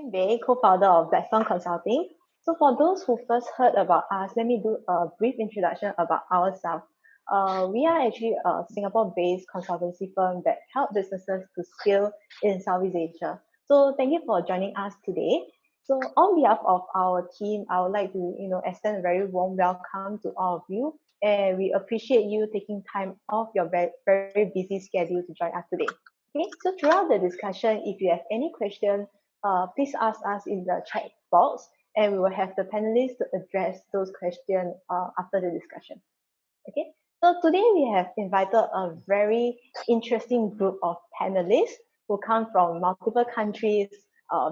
I'm Bei, co-founder of Blackstone Consulting. So for those who first heard about us, let me do a brief introduction about ourselves. We are actually a Singapore-based consultancy firm that help businesses to scale in Southeast Asia. So thank you for joining us today. So on behalf of our team, I would like to extend a very warm welcome to all of you, and we appreciate you taking time off your very, very busy schedule to join us today. Okay, so throughout the discussion, if you have any questions, please ask us in the chat box, and we will have the panelists to address those questions after the discussion. Okay, so today we have invited a very interesting group of panelists who come from multiple countries,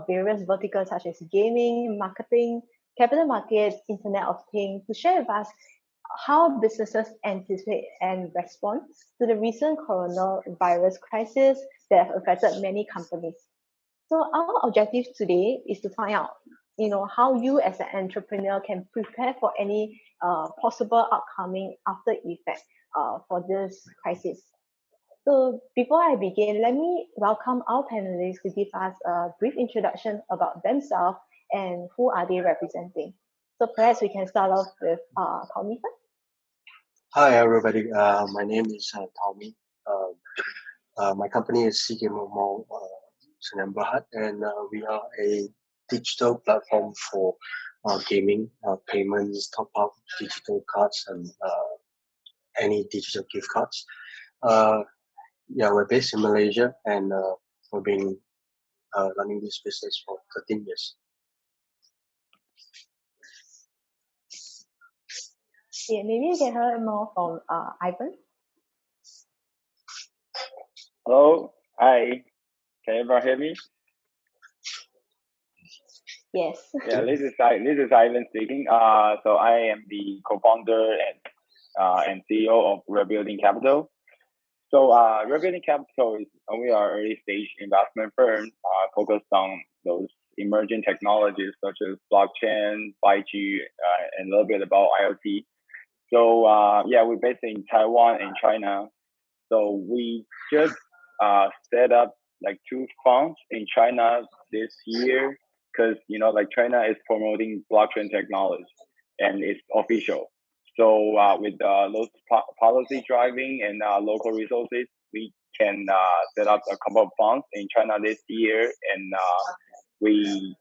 various verticals such as gaming, marketing, capital markets, Internet of Things, to share with us how businesses anticipate and respond to the recent coronavirus crisis that have affected many companies. So our objective today is to find out, how you as an entrepreneur can prepare for any possible upcoming after effect for this crisis. So before I begin, let me welcome our panelists to give us a brief introduction about themselves and who are they representing. So perhaps we can start off with Tommy first. Hi everybody, my name is Tommy. My company is CK Mall Sdn Bhd, and we are a digital platform for gaming, payments, top-up, digital cards, and any digital gift cards. We're based in Malaysia, and we've been running this business for 13 years. Yeah, maybe you can hear more from Ivan. Hello, hi. Can everyone hear me? Yes. Yeah, this is Ivan speaking. So I am the co-founder and CEO of Rebuilding Capital. So Rebuilding Capital we are an early stage investment firm focused on those emerging technologies such as blockchain, 5G, and a little bit about IoT. So we're based in Taiwan and China. So we just set up like 2 funds in China this year because China is promoting blockchain technology and it's official. So with those policy driving and local resources, we can set up a couple of funds in China this year, and we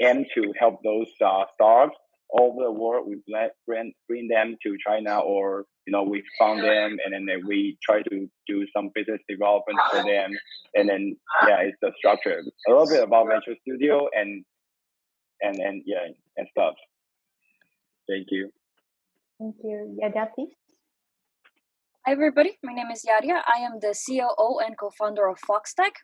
aim to help those startups all over the world. We bring them to China, or we found them, and then we try to do some business development for them, and then it's the structure. A little bit about Venture Studio and stuff. Thank you. Thank you. Yadia, please. Hi everybody, my name is Yadia. I am the COO and co-founder of Foxtech.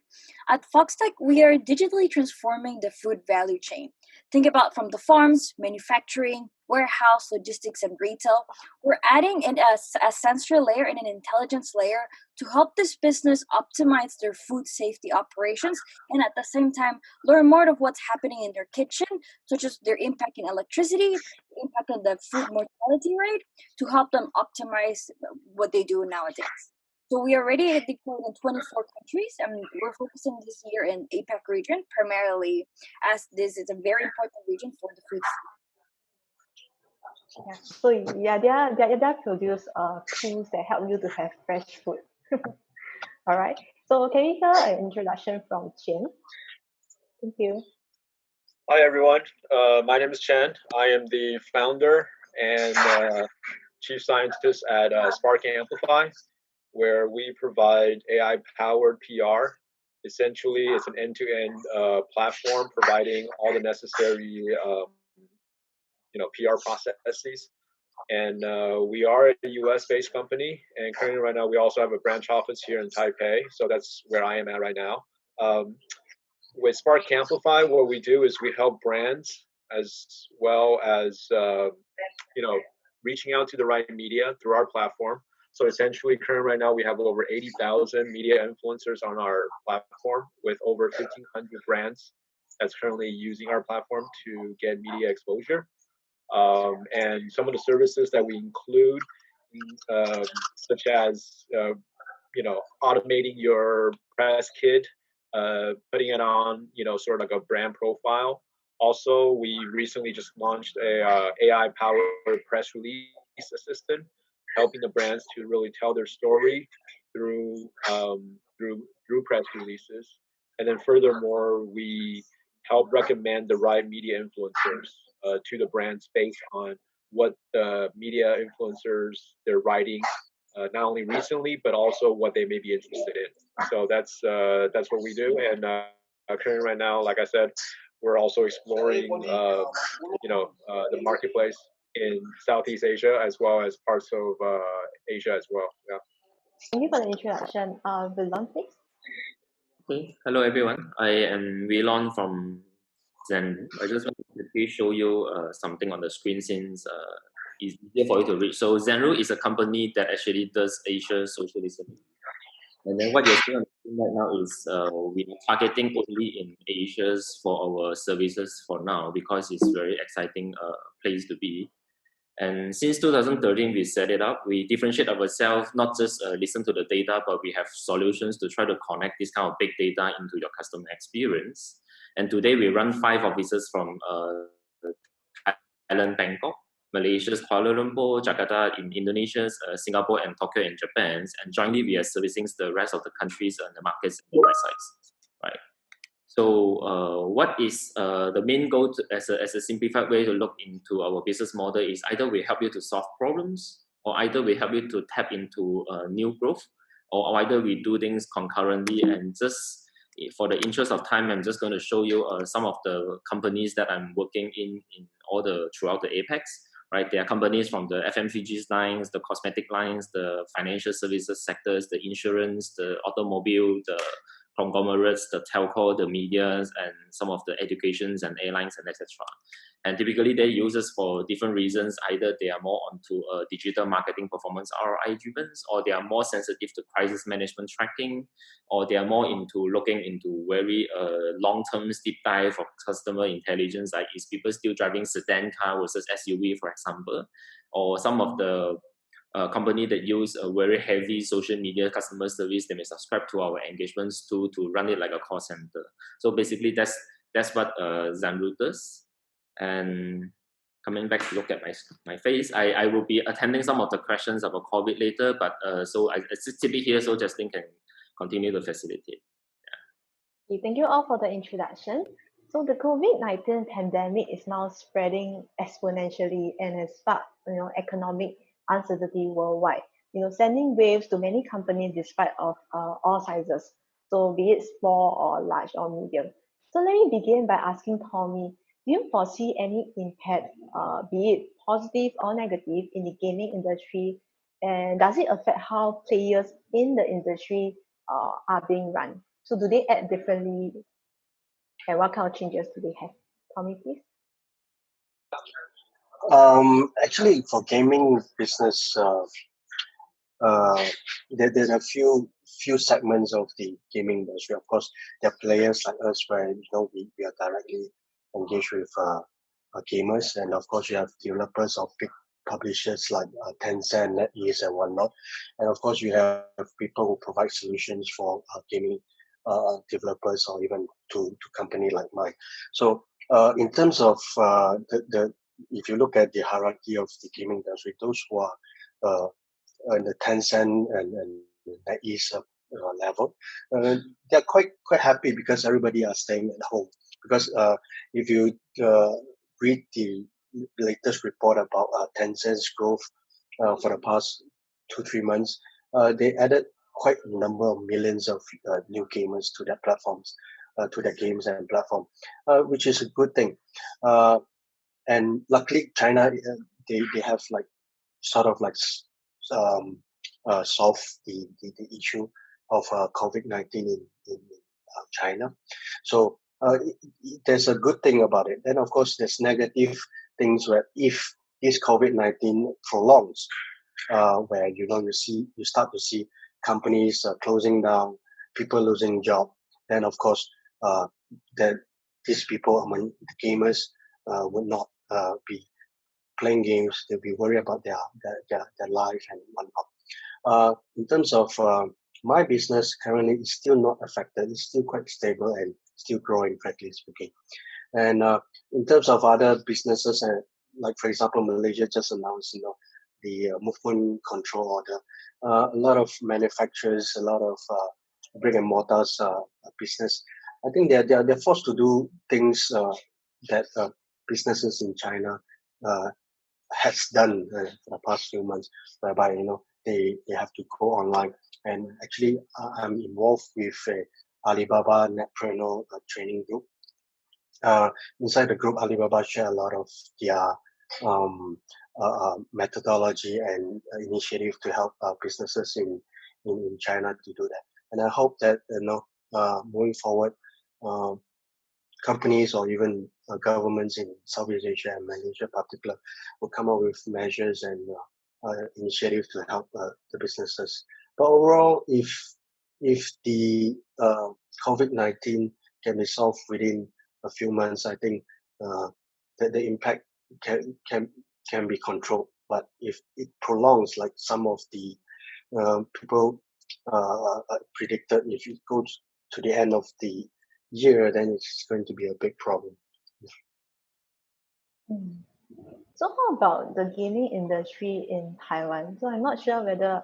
At Foxtech, we are digitally transforming the food value chain. Think about from the farms, manufacturing, warehouse, logistics, and retail. We're adding in a sensory layer and an intelligence layer to help this business optimize their food safety operations and at the same time learn more of what's happening in their kitchen, such as their impact in electricity, impact on the food mortality rate, to help them optimize what they do nowadays. So we are already deployed in 24 countries, and we're focusing this year in APAC region primarily, as this is a very important region for the food sector. Yeah. So Yadia produce tools that help you to have fresh food. All right. So can we hear an introduction from Chen? Thank you. Hi everyone. My name is Chen. I am the founder and chief scientist at Spark Amplify, where we provide AI-powered PR. Essentially, it's an end-to-end platform providing all the necessary, PR processes. And we are a US-based company, and currently right now we also have a branch office here in Taipei. So that's where I am at right now. With Spark Amplify, what we do is we help brands as well as reaching out to the right media through our platform. So essentially, currently right now we have over 80,000 media influencers on our platform, with over 1,500 brands that's currently using our platform to get media exposure. And some of the services that we include, such as automating your press kit putting it on, sort of like a brand profile. Also, we recently just launched a AI-powered press release assistant, helping the brands to really tell their story through press releases. And then furthermore, we help recommend the right media influencers to the brands based on what the media influencers they're writing, not only recently but also what they may be interested in. So that's what we do. And currently right now, like I said, we're also exploring the marketplace in Southeast Asia as well as parts of Asia as well. Yeah. Thank you for the introduction. Vilon, please. Okay, hello everyone. I am Wilon from Zen. I just want to quickly show you something on the screen since it's easier for you to read. So Zenru is a company that actually does Asia social listening. And then what you're seeing on the screen right now is we are targeting only in Asia for our services for now because it's very exciting place to be. And since 2013, we set it up. We differentiate ourselves, not just listen to the data, but we have solutions to try to connect this kind of big data into your customer experience. And today we run 5 offices from Thailand, Bangkok, Malaysia's Kuala Lumpur, Jakarta in Indonesia, Singapore, and Tokyo in Japan. And jointly, we are servicing the rest of the countries and the markets in the right size, right? So what is the main goal as a simplified way to look into our business model is either we help you to solve problems or either we help you to tap into new growth or either we do things concurrently. And just for the interest of time, I'm just going to show you some of the companies that I'm working in throughout the Apex. Right, there are companies from the FMCG lines, the cosmetic lines, the financial services sectors, the insurance, the automobile, the conglomerates, the telco, the media, and some of the educations and airlines and etc. And typically they use us for different reasons. Either they are more onto digital marketing performance ROI driven, or they are more sensitive to crisis management tracking, or they are more into looking into very long-term deep dive of customer intelligence, like is people still driving sedan car versus SUV, for example, or some of the company that use a very heavy social media customer service, they may subscribe to our engagements to run it like a call center. So basically that's what Zenru does. And coming back to look at my face, I will be attending some of the questions about COVID later, but so I sit here so Justin can continue to facilitate. Yeah. Thank you all for the introduction. So the COVID-19 pandemic is now spreading exponentially and has sparked economic uncertainty worldwide. Sending waves to many companies despite of all sizes. So be it small or large or medium. So let me begin by asking Tommy, do you foresee any impact, be it positive or negative, in the gaming industry? And does it affect how players in the industry are being run? So do they act differently? And what kind of changes do they have? Tommy, please. Actually, for gaming business, there's a few segments of the gaming industry. Of course, there are players like us where we are directly engaged with gamers, and of course you have developers of big publishers like Tencent, NetEase, and whatnot. And of course you have people who provide solutions for gaming developers or even to company like mine. So in terms of if you look at the hierarchy of the gaming industry, those who are in the Tencent and NetEase level, they're quite happy because everybody are staying at home. Because if you read the latest report about Tencent's growth for the past 2-3 months, they added quite a number of millions of new gamers to their platforms, to their games and platform, which is a good thing. And luckily, China they have like sort of like solve the issue of COVID-19 in China. So there's a good thing about it. Then of course there's negative things where if this COVID-19 prolongs, where you start to see companies closing down, people losing job, then of course that these people among the gamers would not be playing games. They'll be worried about their life and whatnot. In terms of my business currently is still not affected. It's still quite stable and still growing, frankly speaking. And in terms of other businesses, like for example, Malaysia just announced, the movement control order. A lot of manufacturers, a lot of brick and mortars business. I think they're forced to do things that businesses in China has done for the past few months, whereby they have to go online. And actually, I'm involved with Alibaba Netpreneur training group. Inside the group, Alibaba share a lot of their methodology and initiative to help businesses in China to do that. And I hope that moving forward, companies or even governments in Southeast Asia and Malaysia in particular will come up with measures and initiatives to help the businesses. But overall, if the COVID-19 can be solved within a few months, I think that the impact can be controlled. But if it prolongs, like some of the people predicted, if it goes to the end of the year, then it's going to be a big problem. So how about the gaming industry in Taiwan? So I'm not sure whether,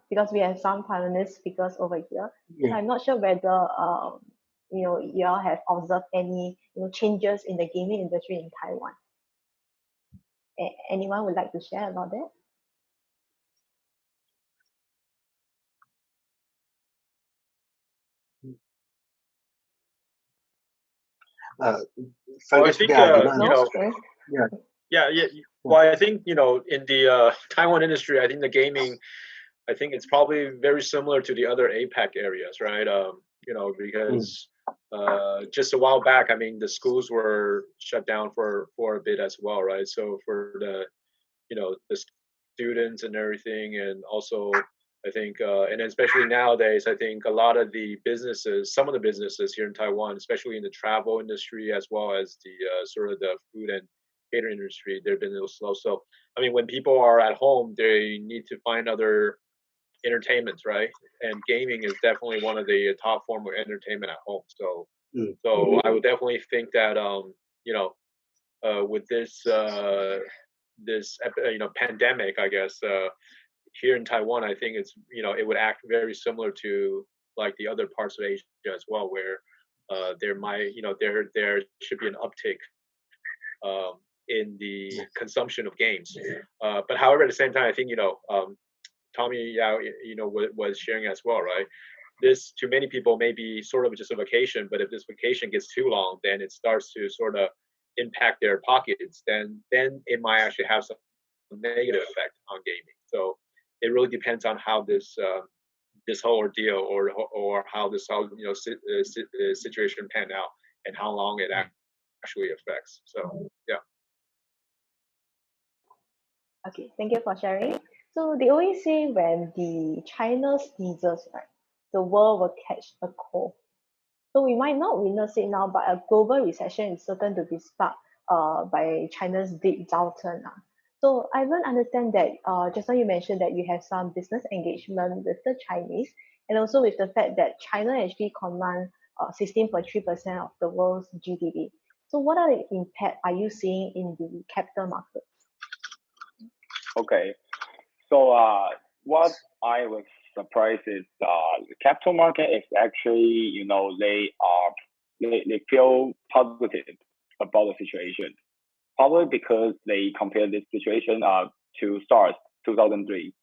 because we have some Taiwanese speakers over here, so I'm not sure whether, you all have observed any, changes in the gaming industry in Taiwan. Anyone would like to share about that? Well, I think No? yeah. Well, I think in the Taiwan industry, I think the gaming, I think it's probably very similar to the other APAC areas, right? Because just a while back, I mean, the schools were shut down for a bit as well, right? So for the the students and everything, and also I think, and especially nowadays, I think a lot of the businesses, some of the businesses here in Taiwan, especially in the travel industry as well as the sort of the food and catering industry, they've been a little slow. So I mean, when people are at home, they need to find other entertainments, right? And gaming is definitely one of the top form of entertainment at home. So I would definitely think that with this pandemic, I guess here in Taiwan, I think it's it would act very similar to like the other parts of Asia as well, where there might there should be an uptick in the consumption of games. But however, at the same time, I think Tommy was sharing as well, right? This to many people may be sort of just a vacation, but if this vacation gets too long, then it starts to sort of impact their pockets. Then it might actually have some negative effect on gaming. So it really depends on how this this whole ordeal or how this whole situation pan out and how long it actually affects. So yeah. Okay, thank you for sharing. So they always say when the China sneezes, right, the world will catch a cold. So we might not witness it now, but a global recession is certain to be sparked by China's deep downturn. So I will understand that just now you mentioned that you have some business engagement with the Chinese, and also with the fact that China actually commands 16.3% of the world's GDP. So what are the impact are you seeing in the capital market? Okay. So what I was surprised is the capital market is actually, they feel positive about the situation. Probably because they compare this situation to SARS 2003.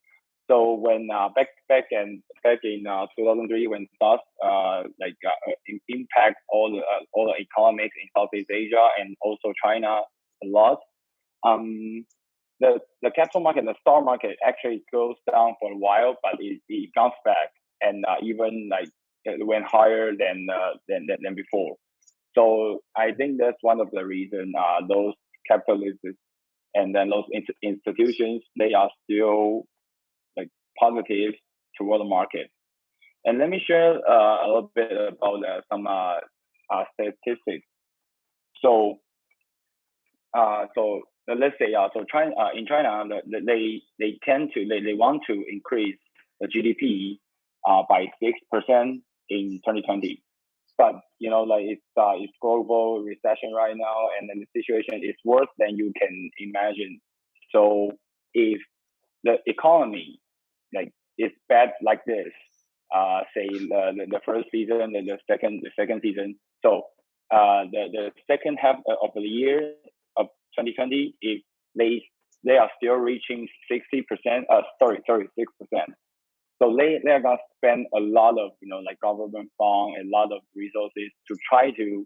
So when back in 2003 when SARS impact all the economics in Southeast Asia and also China a lot, the capital market, the stock market actually goes down for a while, but it bounced back and even like it went higher than before. So I think that's one of the reasons those capitalists and then those institutions, they are still like positive toward the market. And let me share a little bit about some statistics. So let's say so China in China they want to increase the GDP by 6% in 2020. But like it's global recession right now, and then the situation is worse than you can imagine. So if the economy like is bad like this, say the first season and the second season, so the second half of the year of 2020, if they are still reaching 60%, 6%. So they are gonna spend a lot of like government fund, a lot of resources to try to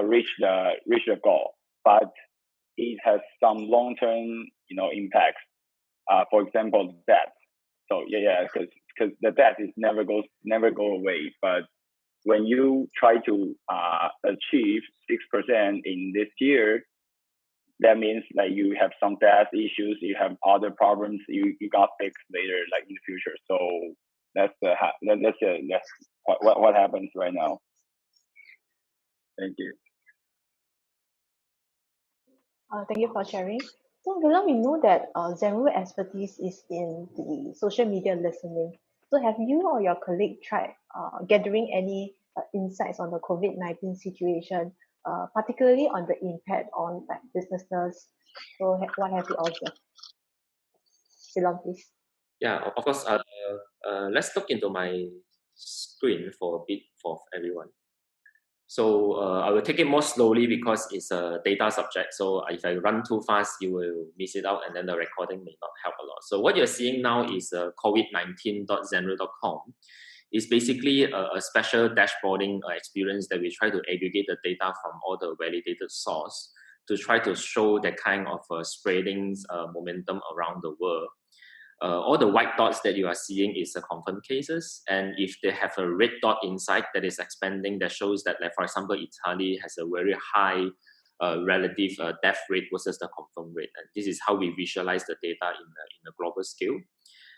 reach the goal, but it has some long term impacts. For example, debt. So because the debt is never go away. But when you try to achieve 6% in this year, that means like you have some debt issues, you have other problems you got fixed later, like in the future. So that's what happens right now. Thank you. Thank you for sharing. So, Willem, we know that Zenro expertise is in the social media listening. So, have you or your colleague tried gathering any insights on the COVID-19 situation, particularly on the impact on like businesses? So, what have you observed? Willem, please. Yeah, of course. Let's look into my screen for a bit for everyone. So I will take it more slowly because it's a data subject. So if I run too fast, you will miss it out, and then the recording may not help a lot. So what you're seeing now is COVID-19.zenro.com. It's basically a special dashboarding experience that we try to aggregate the data from all the validated source to try to show that kind of spreading momentum around the world. All the white dots that you are seeing is confirmed cases, and if they have a red dot inside that is expanding, that shows that, like for example, Italy has a very high relative death rate versus the confirmed rate, and this is how we visualize the data in a global scale.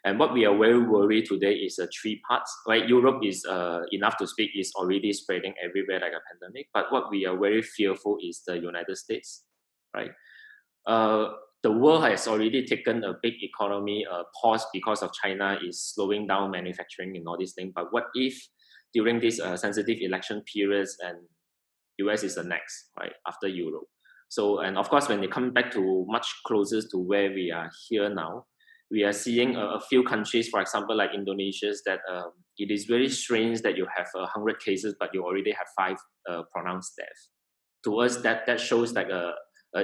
And what we are very worried today is three parts. Right, Europe is enough to speak, is already spreading everywhere like a pandemic, but what we are very fearful is the United States, right? The world has already taken a big economy pause because of China is slowing down manufacturing and all these things. But what if during these sensitive election periods and US is the next, right, after Europe? So, and of course, when they come back to much closer to where we are here now, we are seeing a few countries, for example, like Indonesia, that it is very strange that you have 100 cases, but you already have 5 pronounced deaths. To us, that shows like a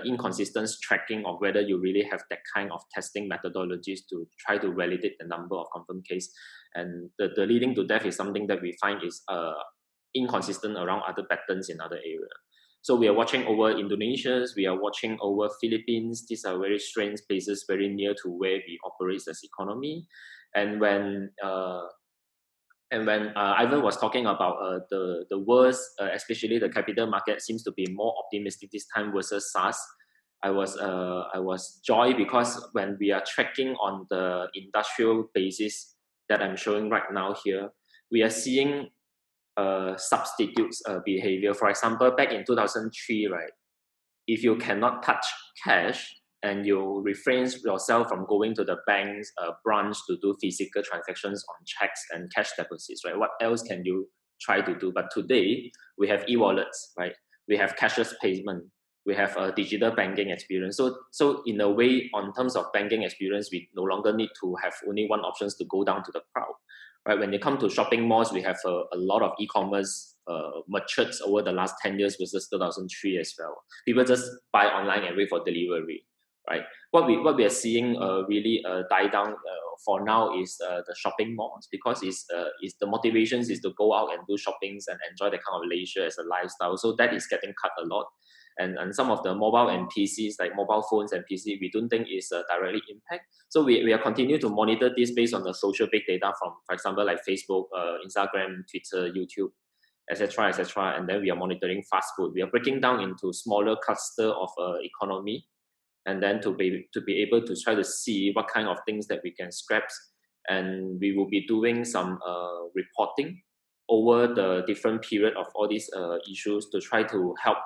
inconsistent tracking of whether you really have that kind of testing methodologies to try to validate the number of confirmed cases. And the leading to death is something that we find is inconsistent around other patterns in other areas. So we are watching over Indonesia, we are watching over Philippines. These are very strange places, very near to where we operate as economy. And when Ivan was talking about the worst, especially the capital market seems to be more optimistic this time versus SARS, I was joy because when we are tracking on the industrial basis that I'm showing right now here, we are seeing substitutes behavior. For example, back in 2003, right, if you cannot touch cash, and you refrain yourself from going to the bank's branch to do physical transactions on checks and cash deposits, right? What else can you try to do? But today, we have e-wallets, right? We have cashless payment. We have a digital banking experience. So in a way, on terms of banking experience, we no longer need to have only one option to go down to the crowd, right? When they come to shopping malls, we have a lot of e-commerce matured over the last 10 years versus 2003 as well. People just buy online and wait for delivery. Right. What we are seeing really die down for now is the shopping malls, because is the motivations is to go out and do shoppings and enjoy the kind of leisure as a lifestyle. So that is getting cut a lot, and some of the mobile and PCs, like mobile phones and PC, we don't think is directly impact. So we are continue to monitor this based on the social big data from, for example, like Facebook, Instagram, Twitter, YouTube, etc., etc. And then we are monitoring fast food. We are breaking down into smaller cluster of economy, and then to be able to try to see what kind of things that we can scrap, and we will be doing some reporting over the different period of all these issues to try to help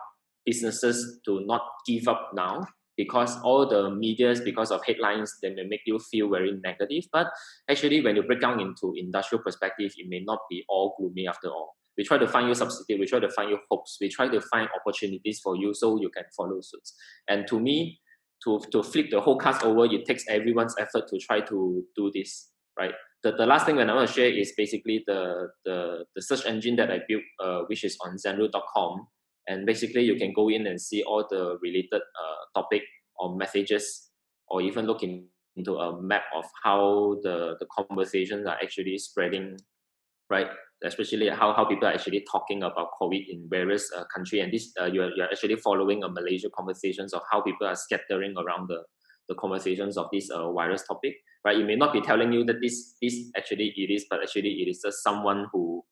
businesses to not give up now, because all the medias, because of headlines, they may make you feel very negative. But actually, when you break down into industrial perspective, it may not be all gloomy after all. We try to find you substitute, we try to find you hopes, we try to find opportunities for you so you can follow suit. And to me, to flip the whole cast over, it takes everyone's effort to try to do this, right? The last thing that I want to share is basically the search engine that I built, which is on zenru.com. And basically, you can go in and see all the related topic or messages, or even look into a map of how the conversations are actually spreading, right? Especially how people are actually talking about COVID in various countries. And this you're actually following a Malaysia conversations of how people are scattering around the conversations of this virus topic, right? It may not be telling you that this actually it is, but actually it is just someone who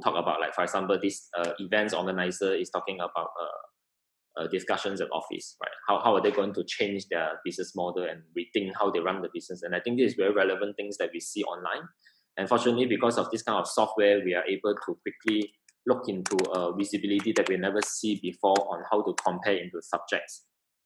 talk about, like, for example, this events organizer is talking about discussions at office, right? How are they going to change their business model and rethink how they run the business? And I think this is very relevant things that we see online. And fortunately, because of this kind of software, we are able to quickly look into visibility that we never see before on how to compare into subjects,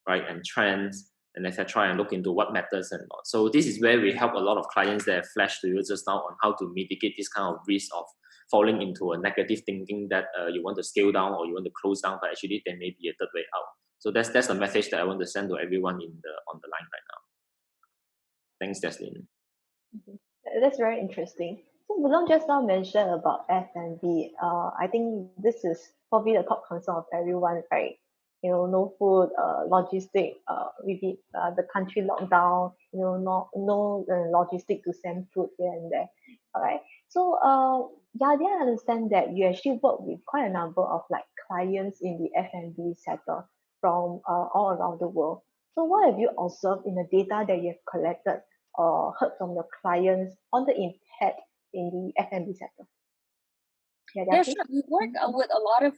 right? And trends and etc. and look into what matters and not. So this is where we help a lot of clients that have flashed to you just now on how to mitigate this kind of risk of falling into a negative thinking that you want to scale down or you want to close down, but actually there may be a third way out. So that's the message that I want to send to everyone on the line right now. Thanks, Jaslyn. That's very interesting. So Bulong just now mentioned about F&B. I think this is probably the top concern of everyone, right? No food, logistic, the country lockdown, no logistic to send food here and there. All right. So Yadia, I understand that you actually work with quite a number of like clients in the F&B sector from all around the world. So what have you observed in the data that you have collected or heard from your clients on the impact in the F&B sector? Yeah, sure. We work with a lot of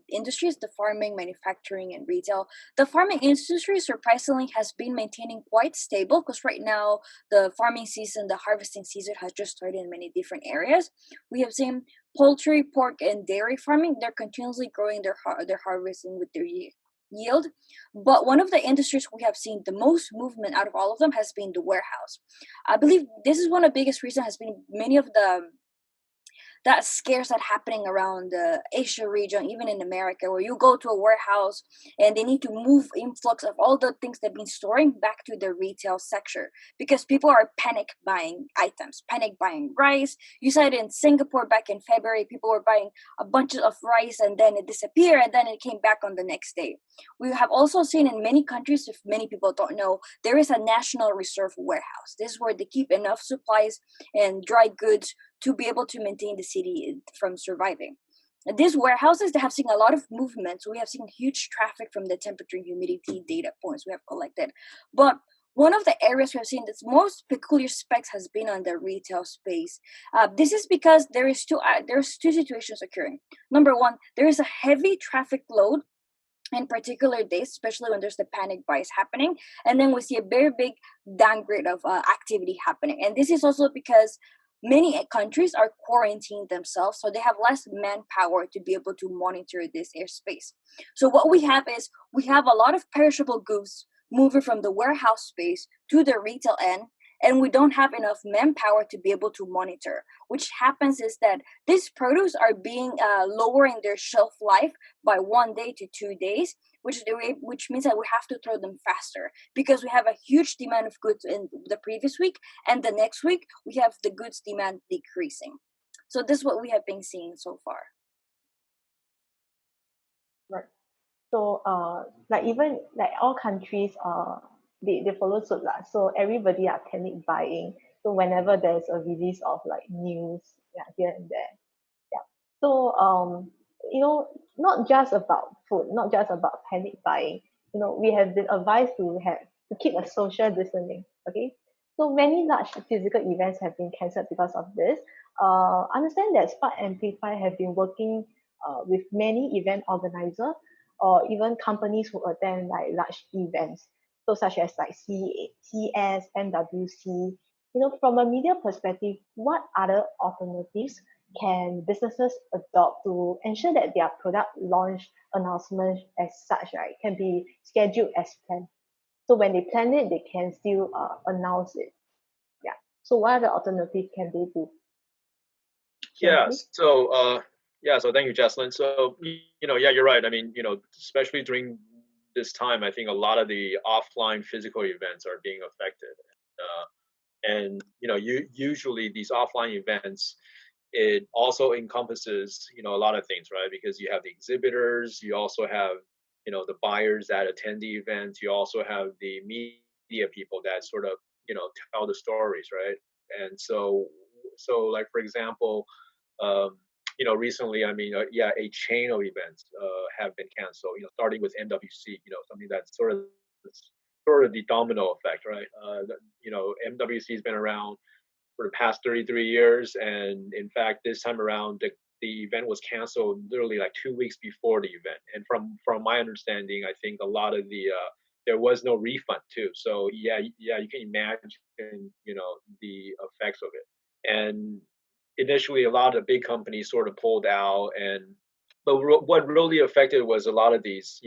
industries, the farming, manufacturing, and retail. The farming industry surprisingly has been maintaining quite stable because right now the farming season, the harvesting season has just started in many different areas. We have seen poultry, pork, and dairy farming. They're continuously growing their harvesting with their yield. But one of the industries we have seen the most movement out of all of them has been the warehouse. I believe this is one of the biggest reasons has been many of that scares that happening around the Asia region, even in America, where you go to a warehouse and they need to move influx of all the things they've been storing back to the retail sector because people are panic buying items, panic buying rice. You saw it in Singapore back in February, people were buying a bunch of rice and then it disappeared and then it came back on the next day. We have also seen in many countries, if many people don't know, there is a national reserve warehouse. This is where they keep enough supplies and dry goods to be able to maintain the city from surviving. These warehouses, they have seen a lot of movement. So we have seen huge traffic from the temperature and humidity data points we have collected. But one of the areas we have seen that's most peculiar specs has been on the retail space. This is because there's two situations occurring. Number one, there is a heavy traffic load in particular days, especially when there's the panic buys happening. And then we see a very big downgrade of activity happening. And this is also because many countries are quarantined themselves, so they have less manpower to be able to monitor this airspace. So what we have is we have a lot of perishable goods moving from the warehouse space to the retail end, and we don't have enough manpower to be able to monitor. Which happens is that these produce are being lowering their shelf life by 1 day to 2 days, which means that we have to throw them faster because we have a huge demand of goods in the previous week, and the next week we have the goods demand decreasing. So this is what we have been seeing so far. Right. So even all countries they follow suit lah. So everybody are panic buying. So whenever there's a release of like news, here and there. Yeah. So not just about food, not just about panic buying. We have been advised to keep a social distancing. Okay. So many large physical events have been cancelled because of this. Understand that Spark Amplify have been working with many event organizers or even companies who attend like large events, so such as like CES, MWC. From a media perspective, what other alternatives can businesses adopt to ensure that their product launch announcement as such, right, can be scheduled as planned? So when they plan it, they can still announce it. Yeah. So what other alternative can they do? Shane, Yeah. please. So thank you, Jocelyn. So yeah, you're right. I mean, especially during this time, I think a lot of the offline physical events are being affected. And usually these offline events, it also encompasses a lot of things, right? Because you have the exhibitors, you also have the buyers that attend the events, you also have the media people that sort of tell the stories, right? And so like for example, um, recently, I mean, yeah, a chain of events have been canceled. Starting with MWC, something that's sort of the domino effect, right? MWC has been around for the past 33 years, and in fact, this time around, the event was canceled literally like 2 weeks before the event. And from my understanding, I think a lot of the there was no refund too. So yeah, you can imagine the effects of it. And initially, a lot of big companies sort of pulled out, what really affected was a lot of these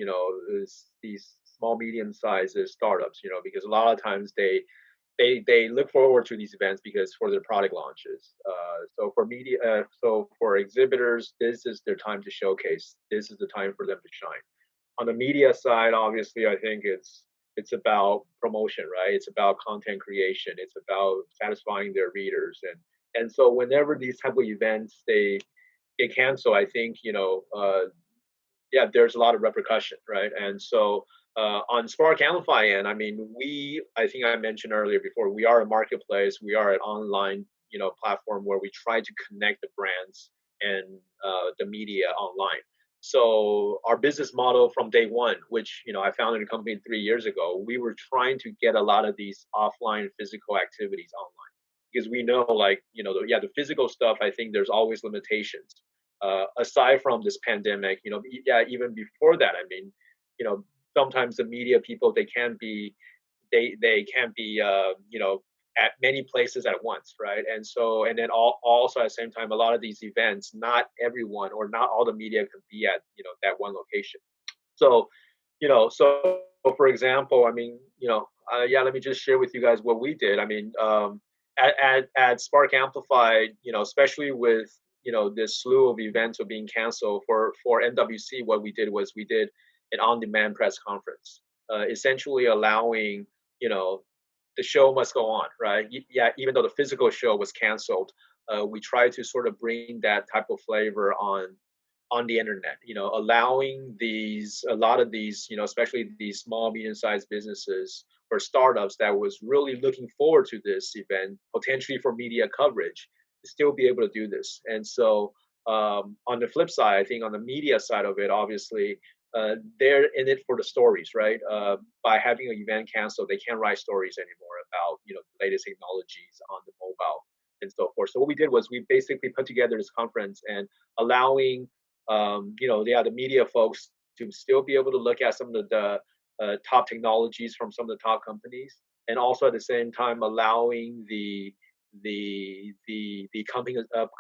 these small medium sized startups, because a lot of times they look forward to these events because for their product launches. So for exhibitors, this is their time to showcase. This is the time for them to shine. On the media side, obviously, I think it's about promotion, right? It's about content creation. It's about satisfying their readers, and so whenever these type of events they get canceled, I think yeah, there's a lot of repercussion, right? And so on Spark Amplify end, I mean, I think I mentioned earlier before, we are a marketplace, we are an online, platform where we try to connect the brands and the media online. So our business model from day one, which I founded a company 3 years ago, we were trying to get a lot of these offline physical activities online because we know, like the physical stuff. I think there's always limitations aside from this pandemic, yeah, even before that, I mean, sometimes the media people they can't be at many places at once, right? And so and then also at the same time, a lot of these events, not everyone or not all the media can be at that one location. So so for example, I mean, yeah, let me just share with you guys what we did. I mean, at Spark Amplified, especially with this slew of events are being canceled for MWC, what we did was we did an on-demand press conference, essentially allowing the show must go on, right? Yeah, even though the physical show was canceled, we tried to sort of bring that type of flavor on the internet, allowing a lot of these, especially these small, medium-sized businesses or startups that was really looking forward to this event, potentially for media coverage, to still be able to do this. And so on the flip side, I think on the media side of it, obviously, they're in it for the stories, right? By having an event canceled, they can't write stories anymore about, the latest technologies on the mobile and so forth. So what we did was we basically put together this conference and allowing the media folks to still be able to look at some of the top technologies from some of the top companies, and also at the same time allowing the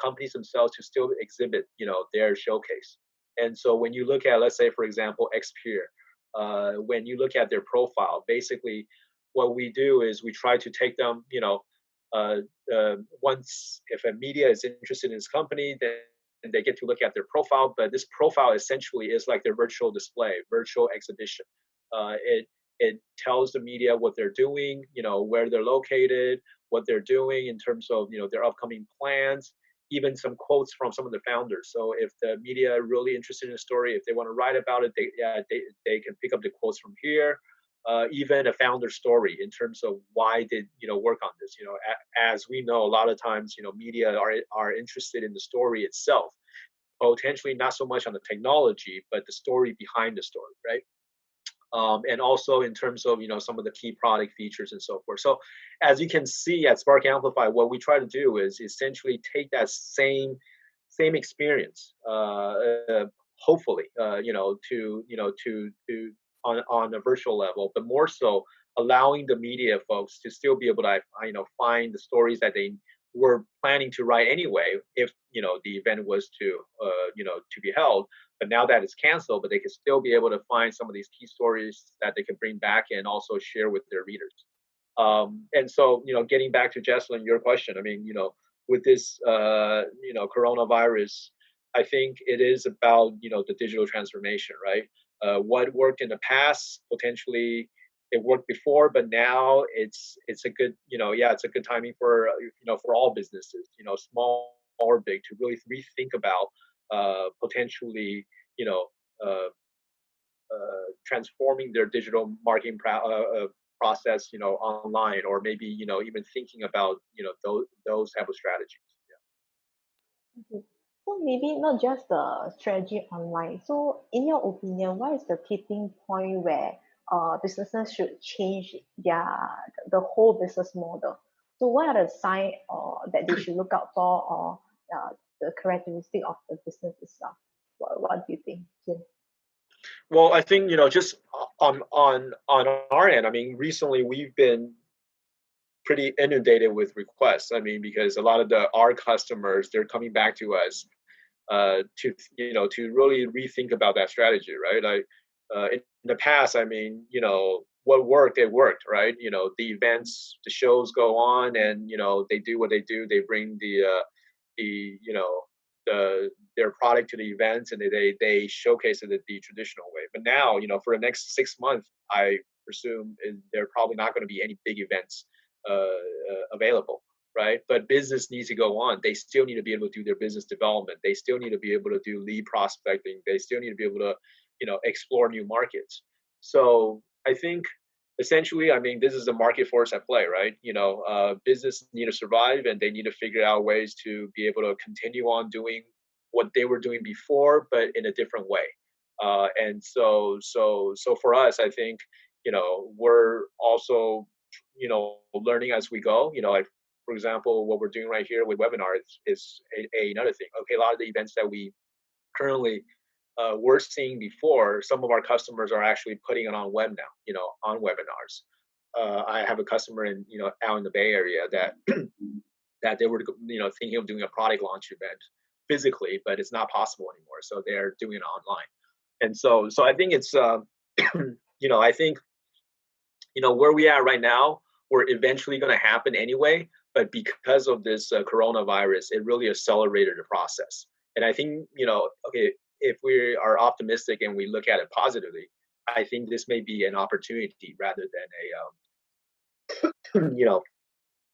companies themselves to still exhibit their showcase. And so when you look at, let's say for example, Xpeer, when you look at their profile, basically what we do is we try to take them, uh, once if a media is interested in this company, then and they get to look at their profile. But this profile essentially is like their virtual display, virtual exhibition. It tells the media what they're doing, where they're located, what they're doing in terms of their upcoming plans, even some quotes from some of the founders. So if the media are really interested in a story, if they want to write about it, they can pick up the quotes from here. Even a founder story in terms of why did work on this. As we know, a lot of times media are interested in the story itself, potentially not so much on the technology, but the story behind the story, right? And also in terms of some of the key product features and so forth. So as you can see at Spark Amplify, what we try to do is essentially take that same experience, hopefully, to on a virtual level, but more so allowing the media folks to still be able to find the stories that they were planning to write anyway if the event was to to be held. But now that it's canceled, but they can still be able to find some of these key stories that they can bring back and also share with their readers. And so, getting back to Jesselyn, your question, I mean, with this, coronavirus, I think it is about, the digital transformation, right? What worked in the past, potentially it worked before, but now it's a good, it's a good timing for, for all businesses, small or big, to really rethink about potentially, uh, transforming their digital marketing process, online, or maybe even thinking about those type of strategies. Okay. So maybe not just the strategy online. So in your opinion, what is the tipping point where businesses should change the whole business model? So what are the signs that they should look out for, or the characteristic of the business itself? What do you think, Jim? Well, I think just on our end, I mean, recently we've been pretty inundated with requests. I mean, because a lot of our customers, they're coming back to us to to really rethink about that strategy, right? In the past, I mean, what worked, it worked, right? The events, the shows go on, and they do what they do. They bring the their product to the events, and they showcase it the traditional way. But now, for the next 6 months, I presume there are probably not going to be any big events available, right? But business needs to go on. They still need to be able to do their business development. They still need to be able to do lead prospecting. They still need to be able to, explore new markets. So I think essentially, I mean, this is a market force at play, right? Business need to survive, and they need to figure out ways to be able to continue on doing what they were doing before, but in a different way. And so for us, I think, we're also, learning as we go. Like, for example, what we're doing right here with webinars is another thing. Okay, a lot of the events that we currently were seeing before, some of our customers are actually putting it on web now, on webinars. I have a customer out in the Bay Area that that they were thinking of doing a product launch event physically, but it's not possible anymore. So they're doing it online. And so I think it's I think where we are right now, we're eventually going to happen anyway. But because of this coronavirus, it really accelerated the process. And I think okay, if we are optimistic and we look at it positively, I think this may be an opportunity rather than a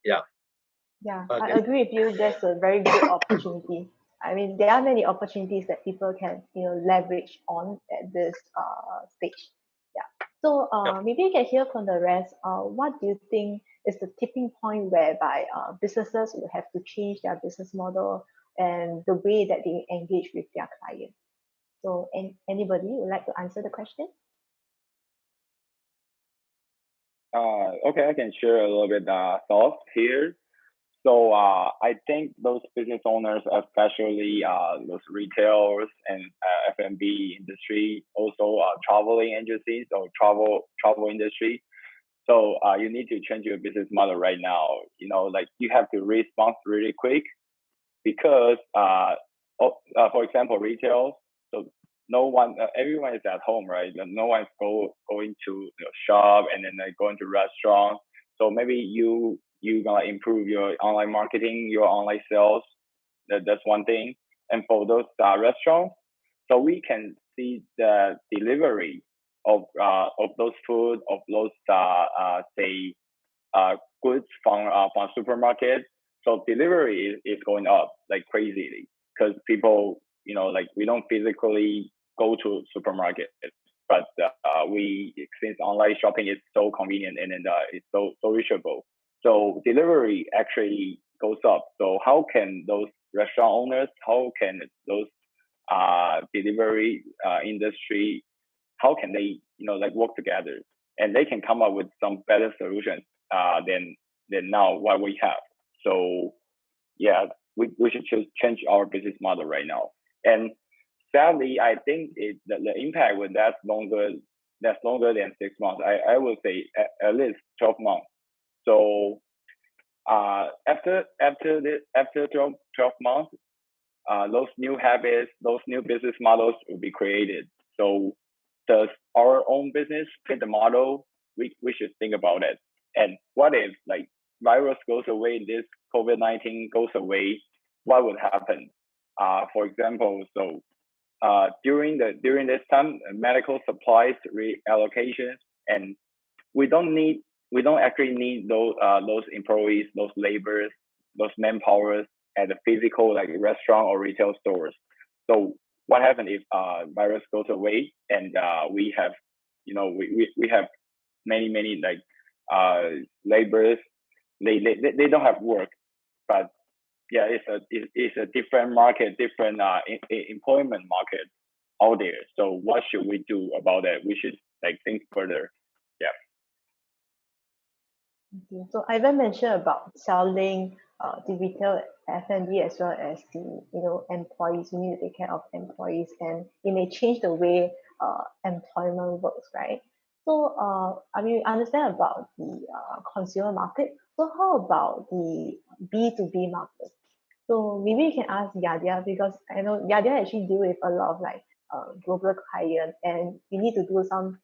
yeah. Yeah, I agree with you. That's a very good opportunity. I mean, there are many opportunities that people can, leverage on at this stage. Yeah. So maybe you can hear from the rest. What do you think is the tipping point whereby businesses will have to change their business model and the way that they engage with their clients? So, anybody would like to answer the question? Okay, I can share a little bit thoughts here. So I think those business owners, especially those retailers and F&B industry, also traveling agencies or travel industry. So you need to change your business model right now. Like you have to respond really quick because, for example, retail. So no one, everyone is at home, right? No one's going to shop and then going to restaurant. So maybe you're gonna improve your online marketing, your online sales. That's one thing. And for those restaurants, so we can see the delivery of those food, of those say goods from supermarket. So delivery is going up like crazily because people, like we don't physically go to supermarket, but we, since online shopping is so convenient and it's so reachable. So delivery actually goes up. So how can those restaurant owners, how can those delivery industry, how can they like work together, and they can come up with some better solutions than now what we have. So yeah, we should just change our business model right now. And sadly, I think the impact will last longer than 6 months. I would say at least 12 months. So after 12 months, those new habits, those new business models will be created. So does our own business fit the model? We should think about it. And what if like virus goes away, this COVID-19 goes away, what would happen? For example, so during this time, medical supplies reallocations, and we don't actually need those employees, those laborers, those manpowers at the physical like restaurant or retail stores. So what happens if virus goes away and we have we have many like laborers, they don't have work, but yeah, it's a different market, different employment market out there. So what should we do about that? We should like think further. Yeah. Okay. So Ivan mentioned about selling the retail F&B as well as the employees. We need to take care of employees, and it may change the way employment works, right? So I mean, we understand about the consumer market. So how about the B2B market? So maybe you can ask Yadia, because I know Yadia actually deal with a lot of like global clients, and you need to do some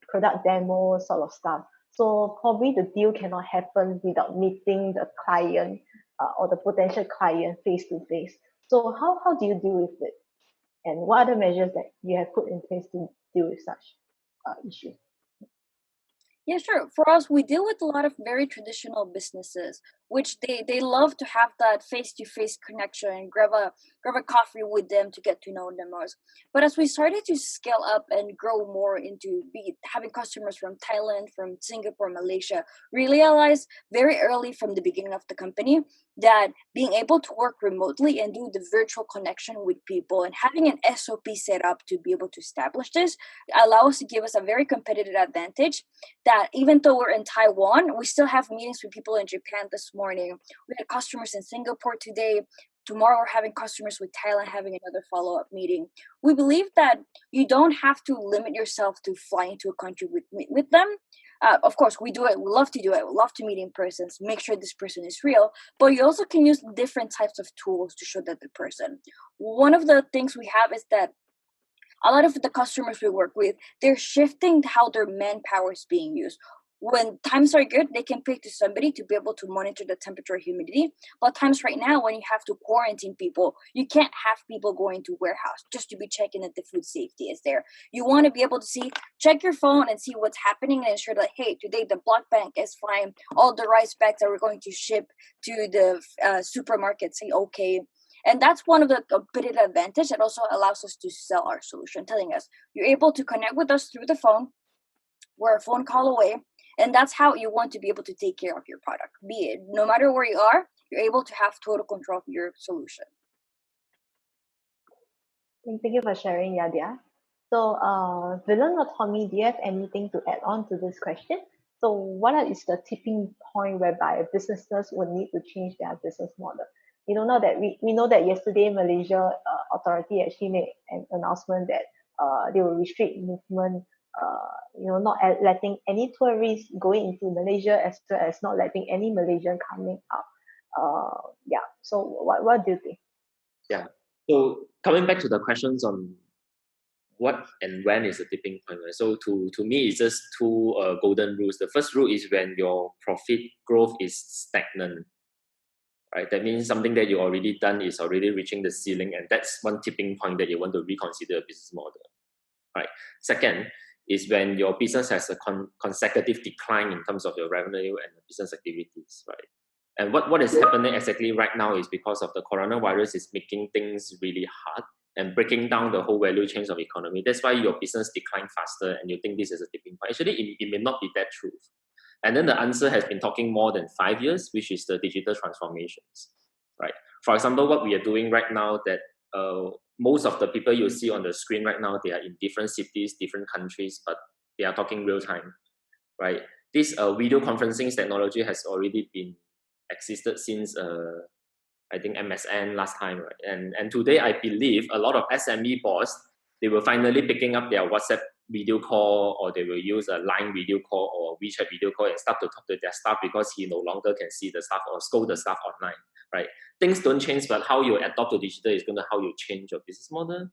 product demo sort of stuff. So probably the deal cannot happen without meeting the client or the potential client face to face. So how do you deal with it? And what other measures that you have put in place to deal with such issues? Yeah, sure. For us, we deal with a lot of very traditional businesses, which they love to have that face-to-face connection, grab a coffee with them to get to know them most. But as we started to scale up and grow more into having customers from Thailand, from Singapore, Malaysia, we realized very early from the beginning of the company that being able to work remotely and do the virtual connection with people and having an SOP set up to be able to establish this allow us to give us a very competitive advantage, that even though we're in Taiwan, we still have meetings with people in Japan this morning. We had customers in Singapore today. Tomorrow we're having customers with Thailand, having another follow-up meeting. We believe that you don't have to limit yourself to flying to a country with them. Of course, we do it. We love to do it. We love to meet in person, make sure this person is real. But you also can use different types of tools to show that the person. One of the things we have is that a lot of the customers we work with, they're shifting how their manpower is being used. When times are good, they can pay to somebody to be able to monitor the temperature, humidity. But times right now, when you have to quarantine people, you can't have people going to warehouse just to be checking that the food safety is there. You want to be able to check your phone and see what's happening and ensure that, hey, today the block bank is fine. All the rice bags that we're going to ship to the supermarket say okay. And that's one of the competitive advantage that also allows us to sell our solution, telling us you're able to connect with us through the phone. We're a phone call away. And that's how you want to be able to take care of your product. Be it no matter where you are, you're able to have total control of your solution. Thank you for sharing, Yadia. So, Villain or Tommy, do you have anything to add on to this question? So, what is the tipping point whereby businesses will need to change their business model? Now that we know that yesterday Malaysia authority actually made an announcement that they will restrict movement, not letting any tourists going into Malaysia, as well as not letting any Malaysian coming out. So what do you think? Yeah. So coming back to the questions on what and when is the tipping point, right? So to me, it's just two golden rules. The first rule is when your profit growth is stagnant, right? That means something that you already done is already reaching the ceiling, and that's one tipping point that you want to reconsider a business model, right? Second is when your business has a consecutive decline in terms of your revenue and business activities, right? And what is happening exactly right now is because of the coronavirus is making things really hard and breaking down the whole value chains of economy. That's why your business decline faster and you think this is a tipping point. Actually, it may not be that true. And then the answer has been talking more than 5 years, which is the digital transformations, right? For example, what we are doing right now that most of the people you see on the screen right now, they are in different cities, different countries, but they are talking real time, right? This video conferencing technology has already been existed since I think MSN last time, right? And today I believe a lot of SME boss, they were finally picking up their WhatsApp video call, or they will use a Line video call or WeChat video call and start to talk to their staff because he no longer can see the staff or scold the staff online, right? Things don't change, but how you adopt to digital is going to how you change your business model.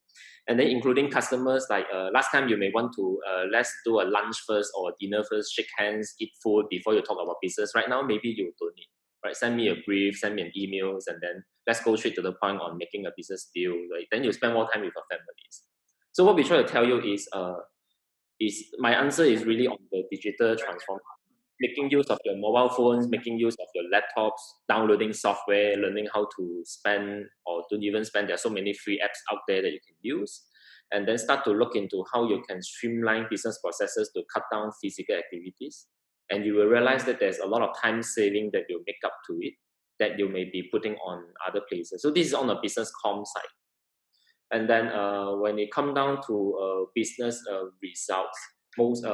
And then including customers, like last time you may want to, let's do a lunch first or a dinner first, shake hands, eat food before you talk about business. Right now, maybe you don't need, right? Send me a brief, send me an emails, and then let's go straight to the point on making a business deal. Right? Then you spend more time with your families. So what we try to tell you is my answer is really on the digital transformation, making use of your mobile phones, making use of your laptops, downloading software, learning how to spend or don't even spend. There are so many free apps out there that you can use. And then start to look into how you can streamline business processes to cut down physical activities. And you will realize that there's a lot of time saving that will make up to it that you may be putting on other places. So this is on a business comm side. And then when it comes down to business results, most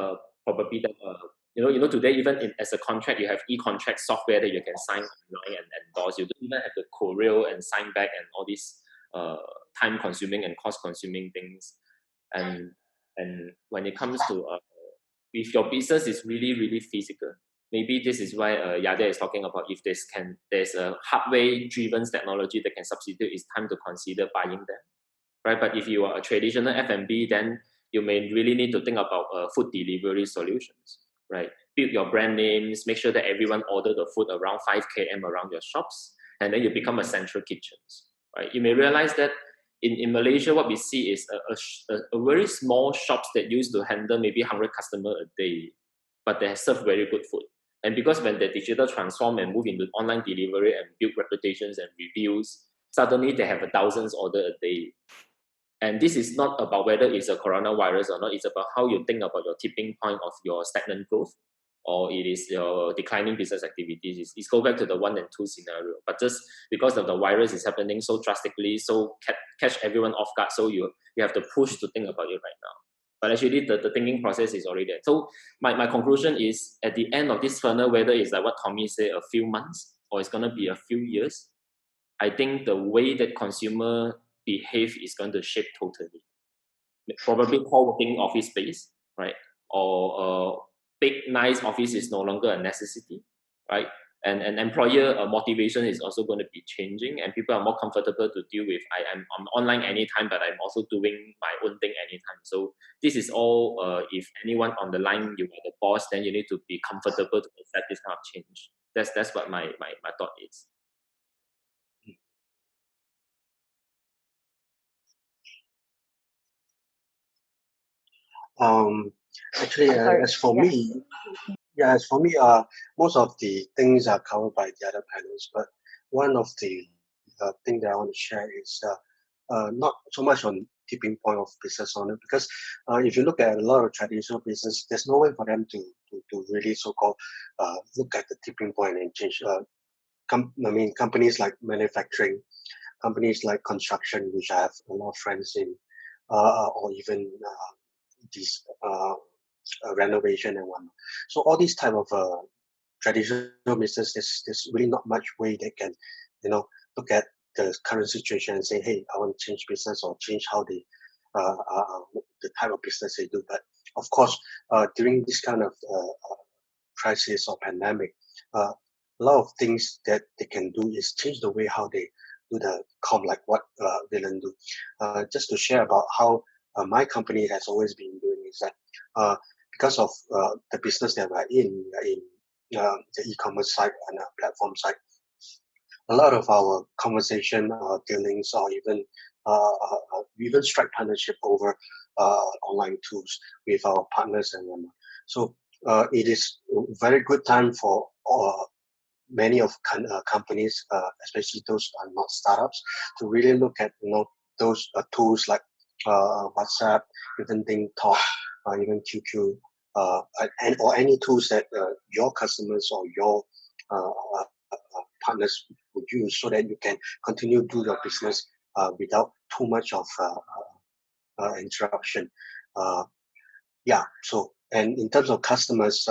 probably that today even as a contract, you have e-contract software that you can sign online and endorse. You don't even have to courier and sign back and all these time-consuming and cost-consuming things. And when it comes to if your business is really, really physical, maybe this is why Yadia is talking about if there's a hardware-driven technology that can substitute, it's time to consider buying them. Right, but if you are a traditional F&B, then you may really need to think about food delivery solutions, right? Build your brand names, make sure that everyone order the food around 5 km around your shops, and then you become a central kitchens, right? You may realize that in Malaysia, what we see is a very small shops that used to handle maybe 100 customers a day, but they serve very good food. And because when the digital transform and move into online delivery and build reputations and reviews, suddenly they have 1,000 orders a day. And this is not about whether it's a coronavirus or not. It's about how you think about your tipping point of your stagnant growth, or it is your declining business activities. It's go back to the 1 and 2 scenario. But just because of the virus is happening so drastically, so catch everyone off guard. So you have to push to think about it right now. But actually, the thinking process is already there. So my conclusion is at the end of this funnel, whether it's like what Tommy said, a few months, or it's going to be a few years, I think the way that consumer behave is going to shape totally. Probably co-working office space, right? Or big, nice office is no longer a necessity, right? And employer motivation is also going to be changing, and people are more comfortable to deal with. I'm online anytime, but I'm also doing my own thing anytime. So this is all. If anyone on the line, you are the boss, then you need to be comfortable to accept this kind of change. That's what my thought is. Actually, as for me, most of the things are covered by the other panels. But one of the thing that I want to share is not so much on tipping point of business owner, because if you look at a lot of traditional business, there's no way for them to really so-called look at the tipping point and change. Companies like manufacturing, companies like construction, which I have a lot of friends in, or even these renovation and whatnot. So all these type of traditional business, there's really not much way they can, look at the current situation and say, hey, I want to change business or change how they, the type of business they do. But of course, during this kind of crisis or pandemic, a lot of things that they can do is change the way how they do the comm, like what Dylan do. Just to share about how my company has always been doing is that because of the business that we're in the e-commerce side and platform side, a lot of our conversation, dealings, or even we even strike partnership over online tools with our partners and whatnot. So it is a very good time for many of companies, especially those are not startups, to really look at those tools like WhatsApp, even TikTok, even QQ, or any tools that your customers or your partners would use, so that you can continue to do your business without too much of interruption. So, and in terms of customers,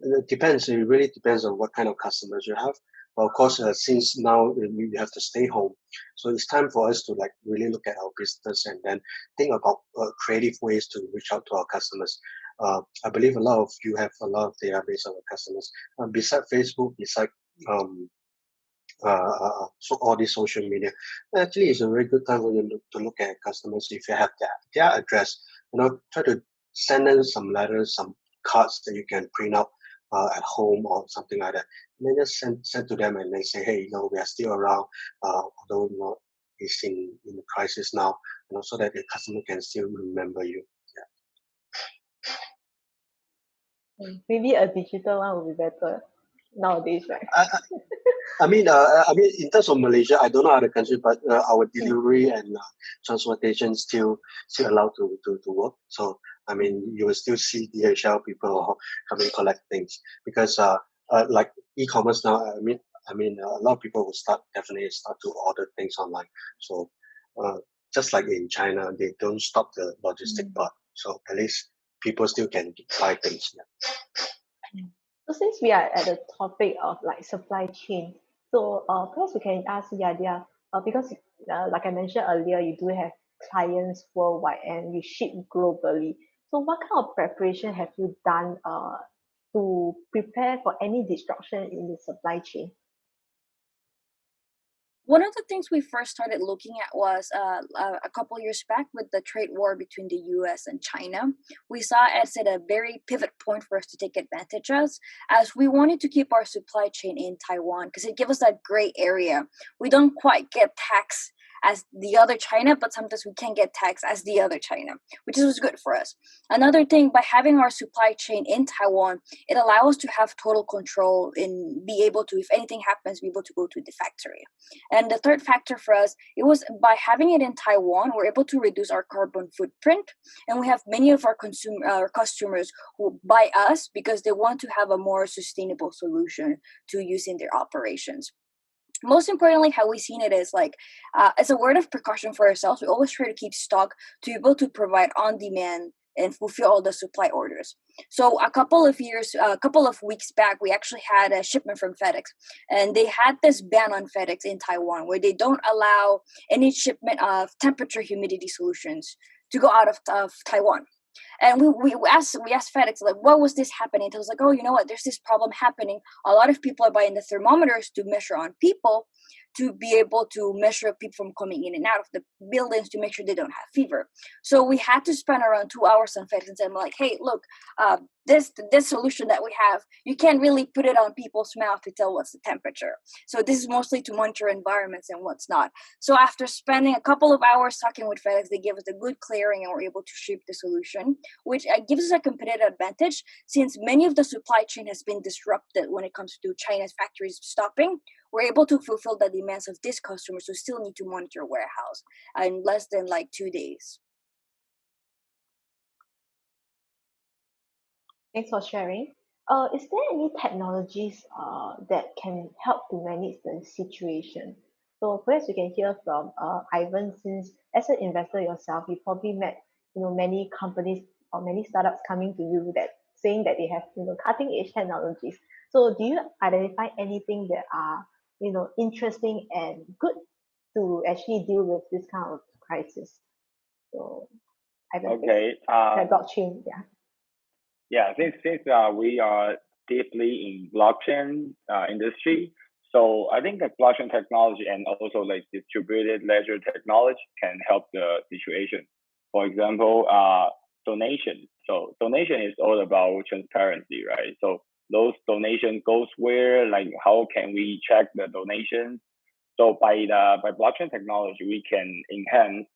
it depends. It really depends on what kind of customers you have. But of course, since now we have to stay home, so it's time for us to like really look at our business and then think about creative ways to reach out to our customers. I believe a lot of you have a lot of database of our customers. Beside Facebook, beside so all these social media, actually it's a very good time when you to look at customers. If you have their address, try to send them some letters, some cards that you can print out at home or something like that. And then just send to them and then say, hey, we are still around, although it's in the crisis now, so that the customer can still remember you. Maybe a digital one would be better nowadays, right? I mean, in terms of Malaysia, I don't know other countries, but our delivery and transportation still allowed to work. So, I mean, you will still see DHL people come and collect things because, like e-commerce now, I mean, a lot of people will definitely start to order things online. So, just like in China, they don't stop the logistic part. So at least people still can buy things. Yeah. So since we are at the topic of like supply chain, so perhaps we can ask Yadia, because like I mentioned earlier, you do have clients worldwide and you ship globally. So what kind of preparation have you done to prepare for any disruption in the supply chain? One of the things we first started looking at was a couple years back with the trade war between the US and China. We saw it as a very pivot point for us to take advantage of, as we wanted to keep our supply chain in Taiwan because it gives us that gray area. We don't quite get taxed as the other China, but sometimes we can get taxed as the other China, which was good for us. Another thing, by having our supply chain in Taiwan, it allows us to have total control and be able to, if anything happens, be able to go to the factory. And the third factor for us, it was by having it in Taiwan, we're able to reduce our carbon footprint. And we have many of our customers who buy us because they want to have a more sustainable solution to use in their operations. Most importantly, how we've seen it is like, as a word of precaution for ourselves, we always try to keep stock to be able to provide on demand and fulfill all the supply orders. So a couple of weeks back, we actually had a shipment from FedEx, and they had this ban on FedEx in Taiwan where they don't allow any shipment of temperature humidity solutions to go out of Taiwan. And we asked FedEx, like, what was this happening? It was like, oh, you know what? There's this problem happening. A lot of people are buying the thermometers to measure on people to be able to measure people from coming in and out of the buildings to make sure they don't have fever. So we had to spend around 2 hours on FedEx and say, like, hey, look, this solution that we have, you can't really put it on people's mouth to tell what's the temperature. So this is mostly to monitor environments and what's not. So after spending a couple of hours talking with FedEx, they gave us a good clearing and we're able to ship the solution, which gives us a competitive advantage since many of the supply chain has been disrupted when it comes to China's factories stopping. We're able to fulfill the demands of these customers who still need to monitor warehouse in less than like 2 days. Thanks for sharing. Is there any technologies that can help to manage the situation? So perhaps you can hear from Ivan, since as an investor yourself, you probably met many companies or many startups coming to you that saying that they have cutting edge technologies. So do you identify anything that are interesting and good to actually deal with this kind of crisis? So Ivan, Okay. blockchain, yeah. Yeah, since we are deeply in blockchain industry, so I think that blockchain technology and also like distributed ledger technology can help the situation. For example, donation. So donation is all about transparency, right? So those donation goes where, like how can we check the donations? So by blockchain technology, we can enhance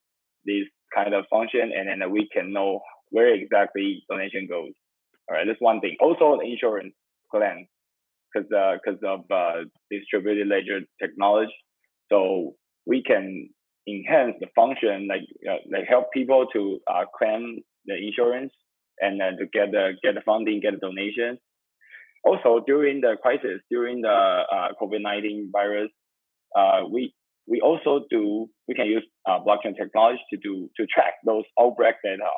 this kind of function, and then we can know where exactly donation goes. All right, that's one thing. Also, the insurance claim, because of distributed ledger technology, so we can enhance the function, like help people to claim the insurance and to get the funding, get the donations. Also, during the crisis, during the COVID-19 virus, we can use blockchain technology to track those outbreak data,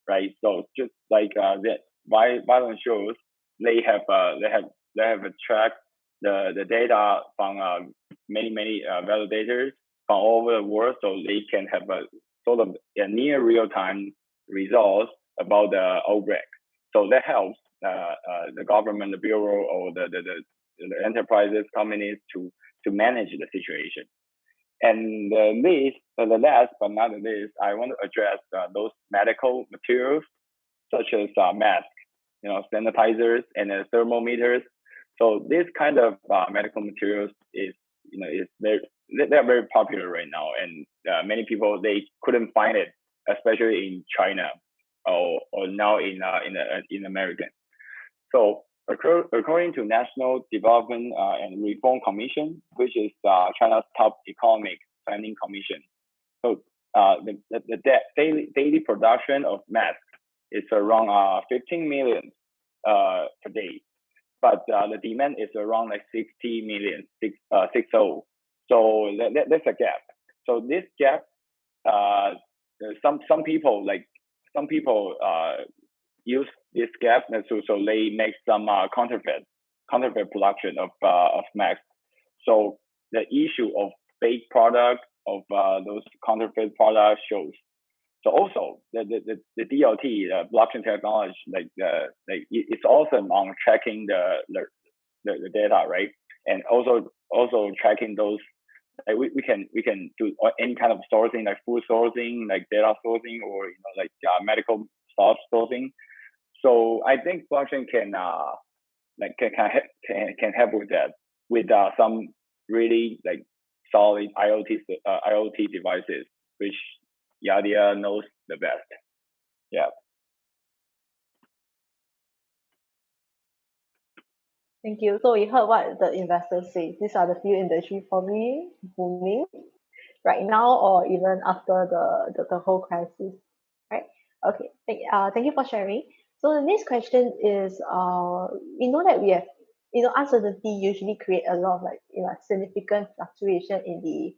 right? So just like that violent shows, they have a track the data from many validators from all over the world, so they can have a sort of a near real-time results about the outbreak. So that helps the government, the bureau, or the enterprises, companies to manage the situation. And the last but not the least, I want to address those medical materials such as masks, sanitizers, and thermometers. So this kind of medical materials they're very popular right now, and many people, they couldn't find it, especially in China or now in America. So according to National Development and Reform Commission, which is China's top economic planning commission, so the daily production of masks is around 15 million per day, but the demand is around like 60 million, 60. So that's a gap. So this gap, some people use this gap, so they make some counterfeit production of masks. So the issue of fake product of those counterfeit products shows. So also the DLT, blockchain technology, it's awesome on tracking the data, right? And also tracking those. We can do any kind of sourcing, like food sourcing, like data sourcing, or medical stuff sourcing. So I think blockchain can help with that, with some really solid IoT devices, which Yadia knows the best. Yeah. Thank you. So we heard what the investors say. These are the few industries probably booming right now, or even after the whole crisis, right? Okay. Thank you for sharing. So the next question is, we know that we have, uncertainty usually create a lot of significant fluctuation in the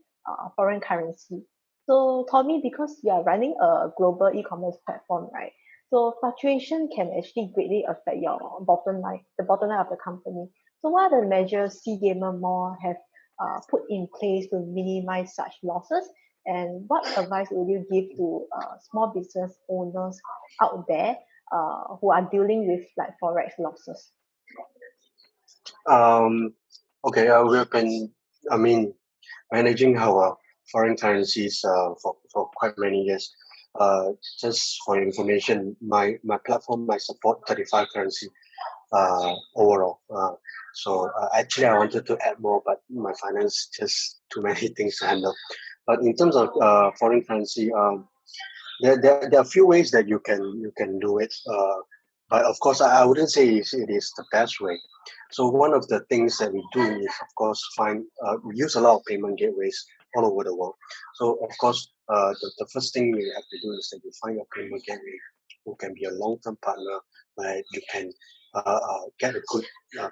foreign currency. So Tommy, because you are running a global e-commerce platform, right? So fluctuation can actually greatly affect your bottom line, the bottom line of the company. So what are the measures Seagamer Mall have put in place to minimize such losses? And what advice would you give to small business owners out there who are dealing with forex losses? Okay, we've been, managing our foreign currencies for quite many years. Just for your information, my platform might support 35 currency overall. So actually, I wanted to add more, but my finance just too many things to handle. But in terms of foreign currency, there are a few ways that you can do it. But of course, I wouldn't say it is the best way. So one of the things that we do is, of course, we use a lot of payment gateways all over the world. So of course, the first thing you have to do is that you find a payment gateway who can be a long-term partner where you can get a good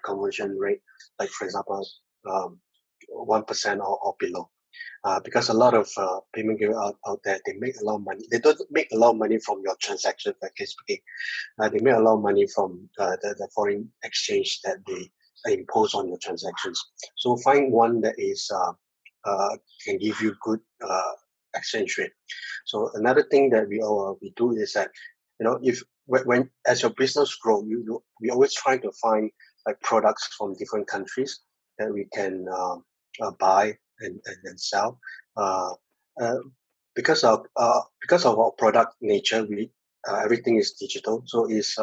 conversion rate, like for example, 1% or below. Because a lot of payment gateway out there, they make a lot of money. They don't make a lot of money from your transaction, speaking. They make a lot of money from the foreign exchange that they impose on your transactions. So find one that is can give you good exchange rate. So another thing that we do is that if when as your business grow, we always try to find products from different countries that we can buy and sell. Because of our product nature, everything is digital, so it's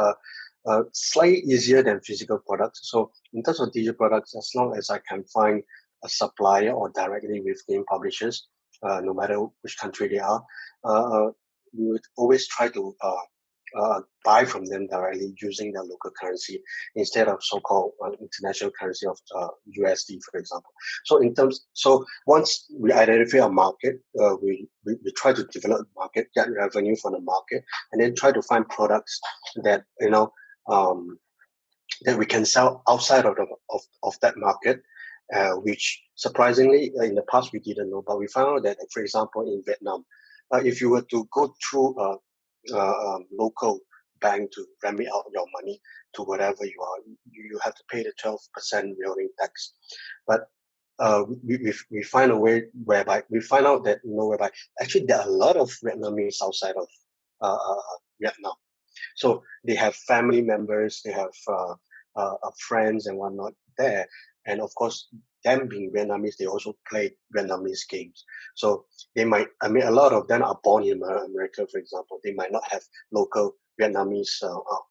slightly easier than physical products. So in terms of digital products, as long as I can find a supplier or directly with game publishers, no matter which country they are, we would always try to buy from them directly using their local currency instead of so-called international currency of USD, for example. So once we identify a market, we try to develop the market, get revenue from the market, and then try to find products that that we can sell outside of that market. Which surprisingly in the past we didn't know, but we found out that, for example, in Vietnam, if you were to go through local bank to remit out your money to whatever you are. You have to pay the 12% real tax. But we find a way whereby we find out that whereby actually there are a lot of Vietnamese outside of Vietnam. So they have family members, they have friends and whatnot there, and of course, them being Vietnamese, they also play Vietnamese games. So they might, a lot of them are born in America, for example. They might not have local Vietnamese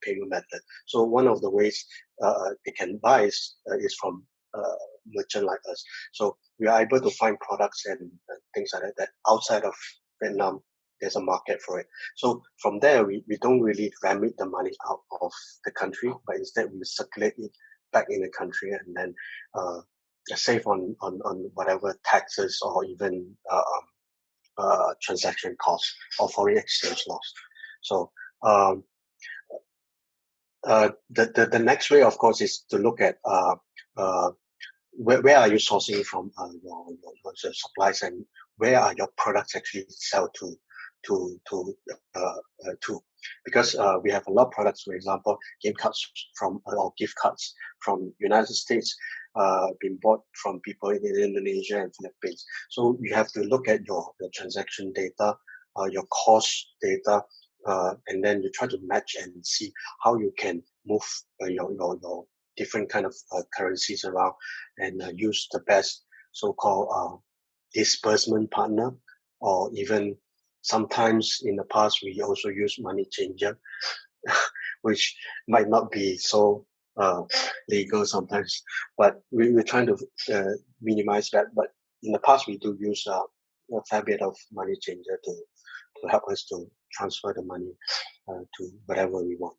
payment method. So one of the ways they can buy is from merchant like us. So we are able to find products and things like that outside of Vietnam, there's a market for it. So from there, we don't really remit the money out of the country, but instead we circulate it back in the country and then save on whatever taxes or even transaction costs or foreign exchange loss. So the next way, of course, is to look at where are you sourcing from your supplies, and where are your products actually sell to because we have a lot of products, for example, game cards from or gift cards from United States being bought from people in Indonesia and Philippines. So you have to look at your transaction data, your cost data, and then you try to match and see how you can move your different kind of currencies around and use the best so-called disbursement partner, or even sometimes in the past we also use money changer, which might not be so legal sometimes, but we're trying to minimize that. But in the past we do use a fair bit of money changer to help us to transfer the money to whatever we want.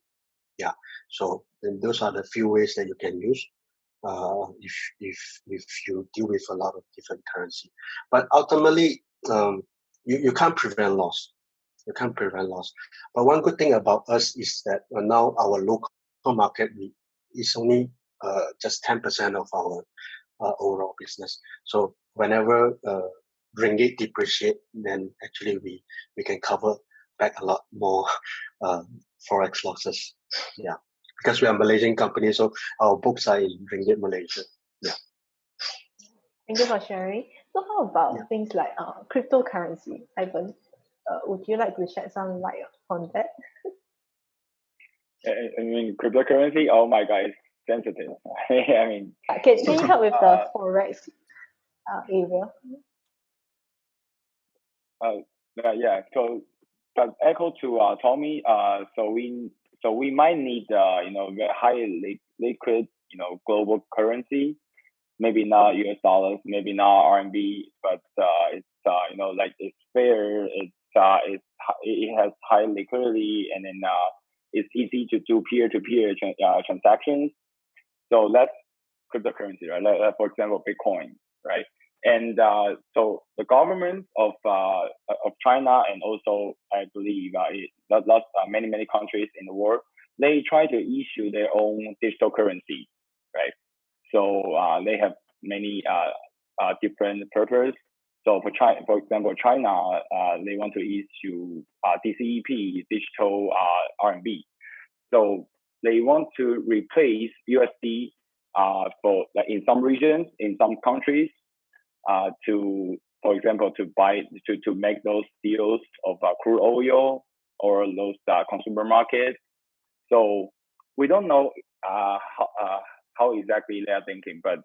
Yeah, so then those are the few ways that you can use if you deal with a lot of different currency. But ultimately, you can't prevent loss. You can't prevent loss. But one good thing about us is that now our local market is only just 10% of our overall business. So whenever ringgit depreciate, then actually we can cover back a lot more forex losses. Yeah, because we are a Malaysian company, so our books are in ringgit Malaysia. Yeah. Thank you for sharing. So how about things like cryptocurrency, Ivan? Would you like to shed some light on that? I mean, cryptocurrency. Oh my God, it's sensitive. I mean, can you help with the forex area? Yeah. So, but echo to Tommy. So we might need very high liquid global currency. Maybe not US dollars, maybe not RMB, but it's like it's fair. It has high liquidity, and then it's easy to do peer-to-peer transactions. So that's cryptocurrency, right? Like, for example, Bitcoin, right? And so the government of China, and also I believe many countries in the world, they try to issue their own digital currency, right? So they have many different purposes. So for example, China, they want to issue DCEP, digital RMB. So they want to replace USD for in some regions, in some countries, for example, to make those deals of crude oil or those consumer markets. So we don't know how exactly they're thinking, but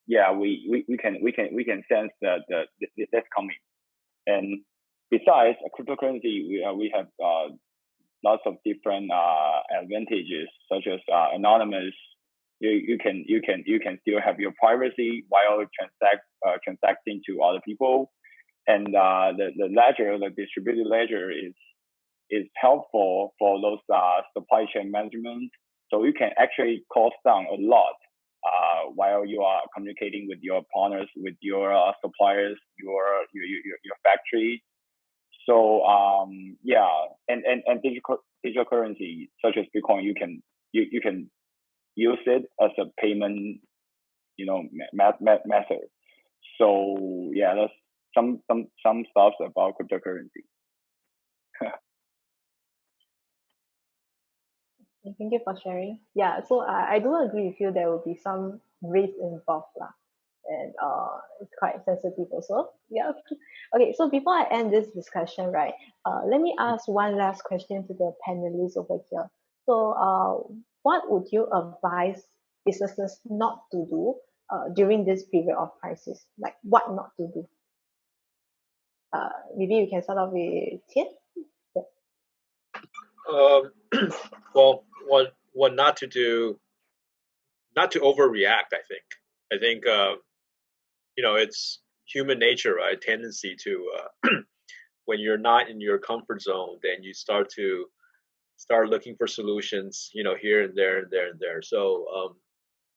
yeah, we can sense that that's coming. And besides cryptocurrency, we have lots of different advantages, such as anonymous. You can still have your privacy while transacting to other people, and the ledger, the distributed ledger, is helpful for those supply chain management. So you can actually cost down a lot while you are communicating with your partners, with your suppliers, your factory. So yeah, and digital currency such as Bitcoin, you can use it as a payment, method. So yeah, that's some stuff about cryptocurrency. Thank you for sharing. Yeah, so I do agree with you. There will be some risk involved, lah, and it's quite sensitive also. Yeah. Okay. So before I end this discussion, right? Let me ask one last question to the panelists over here. So, what would you advise businesses not to do during this period of crisis? Like what not to do? Maybe we can start off with Tian. Well, what not to do, not to overreact. I think it's human nature, right? Tendency to when you're not in your comfort zone, then you start looking for solutions, here and there and there and there. So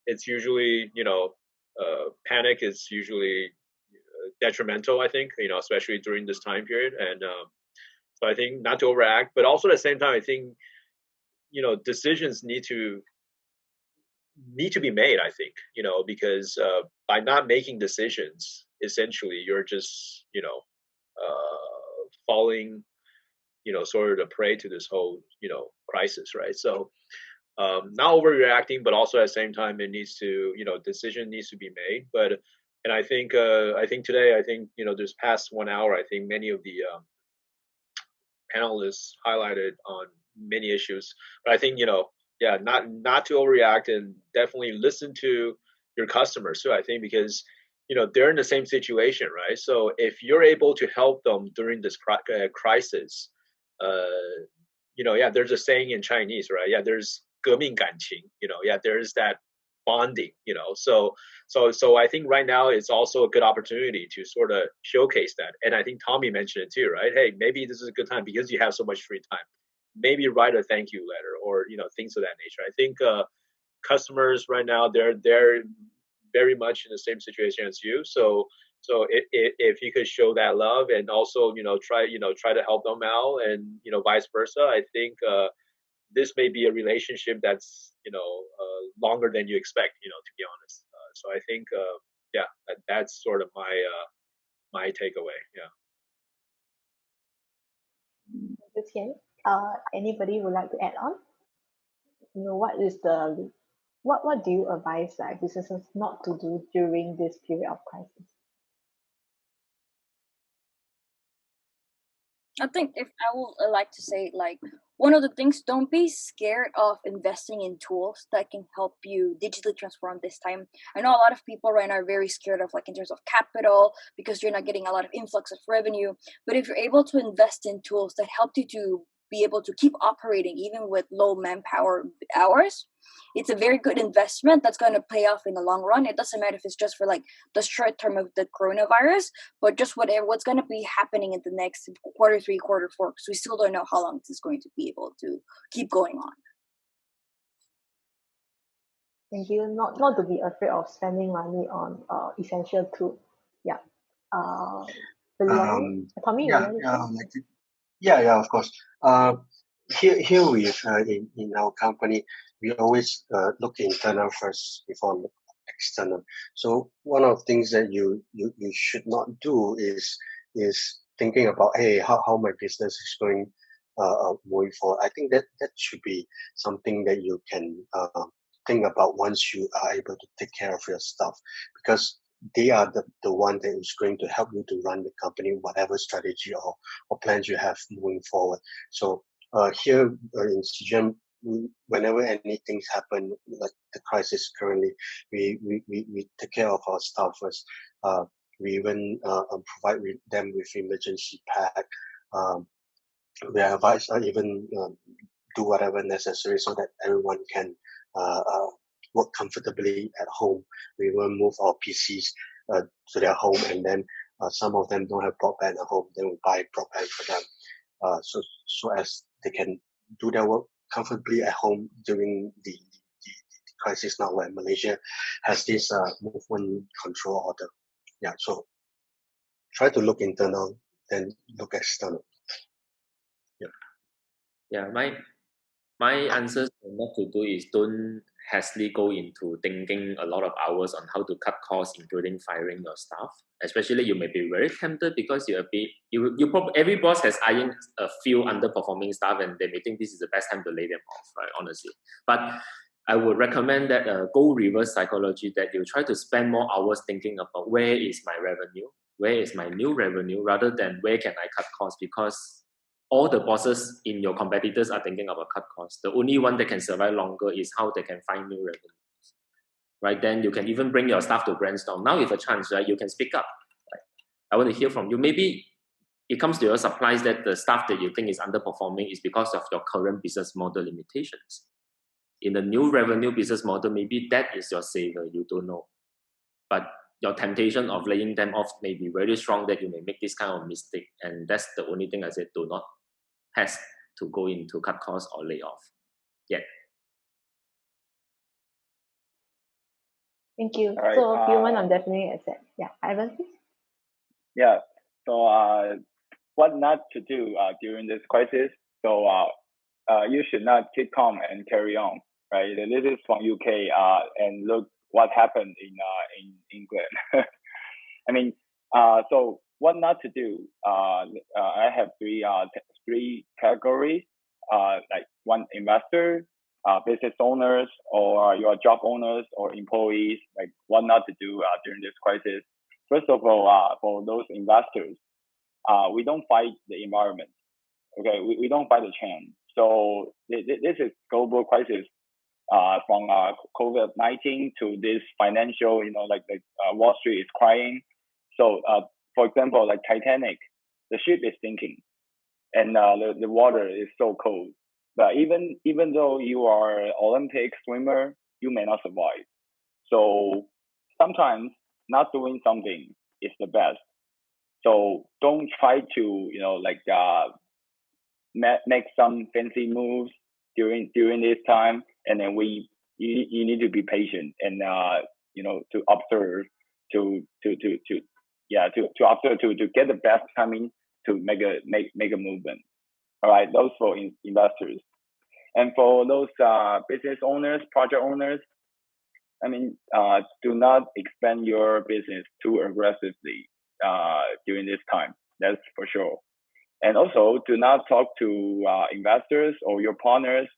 it's usually, panic is usually detrimental. I think, especially during this time period, and so I think not to overact, but also at the same time, I think decisions need to be made. I think because by not making decisions, essentially you're just falling sort of the prey to this whole crisis, right? So not overreacting, but also at the same time it needs to decision needs to be made. But and I think today, I think this past 1 hour, I think many of the panelists highlighted on many issues. But I think not to overreact, and definitely listen to your customers too. I think because they're in the same situation, right? So if you're able to help them during this crisis, there's a saying in Chinese, right? Yeah, there's 革命感情, there's that bonding, so I think right now it's also a good opportunity to sort of showcase that. And I think Tommy mentioned it too, right? Hey, maybe this is a good time because you have so much free time. Maybe write a thank you letter, or things of that nature. I think customers right now, they're very much in the same situation as you. So if you could show that love, and also try to help them out, and vice versa, I think this may be a relationship that's longer than you expect, to be honest. So I think that's sort of my takeaway. Yeah. Tian, anybody would like to add on? What is the what do you advise like businesses not to do during this period of crisis? I think if I would like to say, like, one of the things, don't be scared of investing in tools that can help you digitally transform this time. I know a lot of people right now are very scared of, like, in terms of capital, because you're not getting a lot of influx of revenue. But if you're able to invest in tools that help you to be able to keep operating even with low manpower hours, it's a very good investment that's going to pay off in the long run. It doesn't matter if it's just for like the short term of the coronavirus, but just what's going to be happening in the next quarter 3, quarter 4, because we still don't know how long this is going to be able to keep going on. Thank you. Not to be afraid of spending money on essential tools. Yeah. Tommy, of course. Here we in our company, we always look internal first before look external. So one of the things that you should not do is thinking about, hey, how my business is going moving forward. I think that should be something that you can think about once you are able to take care of your stuff, because they are the one that is going to help you to run the company, whatever strategy or plans you have moving forward. So here in CGM, whenever anything happen, like the crisis currently, we take care of our staff first. We even provide them with emergency pack. We advise even do whatever necessary so that everyone can work comfortably at home. We will move our PCs to their home, and then some of them don't have broadband at home. Then we buy broadband for them, so as they can do their work comfortably at home during the crisis now, where Malaysia has this movement control order. Yeah, so try to look internal, then look external. Yeah, my answer not to do is don't hastily go into thinking a lot of hours on how to cut costs, including firing your staff. Especially, you may be very tempted because every boss has eyeing a few underperforming staff, and they may think this is the best time to lay them off, right? Honestly, but I would recommend that go reverse psychology, that you try to spend more hours thinking about where is my revenue, where is my new revenue, rather than where can I cut costs, because all the bosses in your competitors are thinking about cut costs. The only one that can survive longer is how they can find new revenues, right? Then you can even bring your staff to brainstorm. Now, if a chance, right, you can speak up. Right? I want to hear from you. Maybe it comes to your surprise that the staff that you think is underperforming is because of your current business model limitations. In the new revenue business model, maybe that is your savior. You don't know. But your temptation of laying them off may be very strong that you may make this kind of mistake. And that's the only thing I said, do not has to go into cut costs or lay off. Yeah. Thank you. Right, So human, I'm definitely accept. Yeah, Ivan, please. Yeah. So what not to do during this crisis? So you should not keep calm and carry on. Right. This is from UK. And look what happened in England. I mean, so what not to do? I have three categories. Like one, investor, business owners, or your job owners or employees. Like what not to do during this crisis. First of all, for those investors, we don't fight the environment. Okay, we don't fight the change. So this is global crisis. From COVID-19 to this financial, like Wall Street is crying. So, for example, like Titanic, the ship is sinking, and the water is so cold. But even though you are an Olympic swimmer, you may not survive. So sometimes not doing something is the best. So don't try to make some fancy moves during this time, and then you need to be patient and to observe to observe to get the best timing to make a movement. All right, those for investors, and for those business owners, project owners. I mean, do not expand your business too aggressively during this time. That's for sure. And also, do not talk to investors or your partners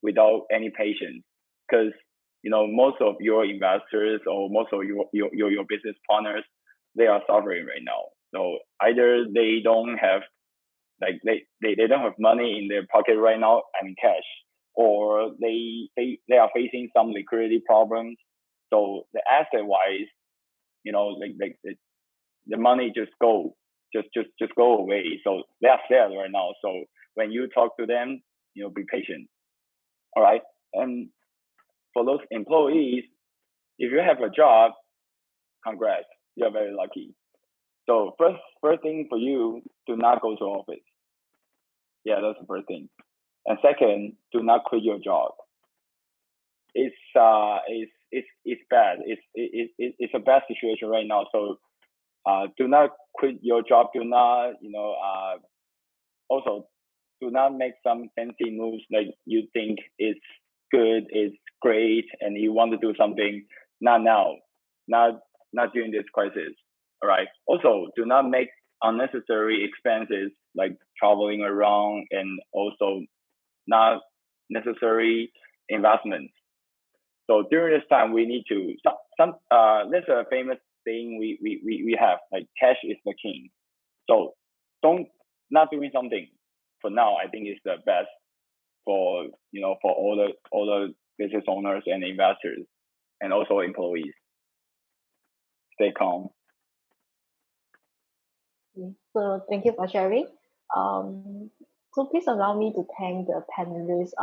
without any patience, because most of your investors or most of your business partners, they are suffering right now. So either they don't have they don't have money in their pocket right now, I mean cash, or they are facing some liquidity problems. So the asset wise, the money just go away. So they are sad right now. So when you talk to them, be patient. All right. And for those employees, if you have a job, congrats, you're very lucky. So first thing for you, do not go to office. Yeah, that's the first thing. And second, do not quit your job. It's bad. It's a bad situation right now. So do not quit your job. Do not also do not make some fancy moves like you think is good, is great, and you want to do something. Not now, not during this crisis. All right. Also, do not make unnecessary expenses like traveling around, and also not necessary investments. So during this time, we need to there's a famous saying we have, like cash is the king. So not doing something for now, I think is the best for for all the business owners and investors and also employees. Stay calm. So thank you for sharing. So please allow me to thank the panelists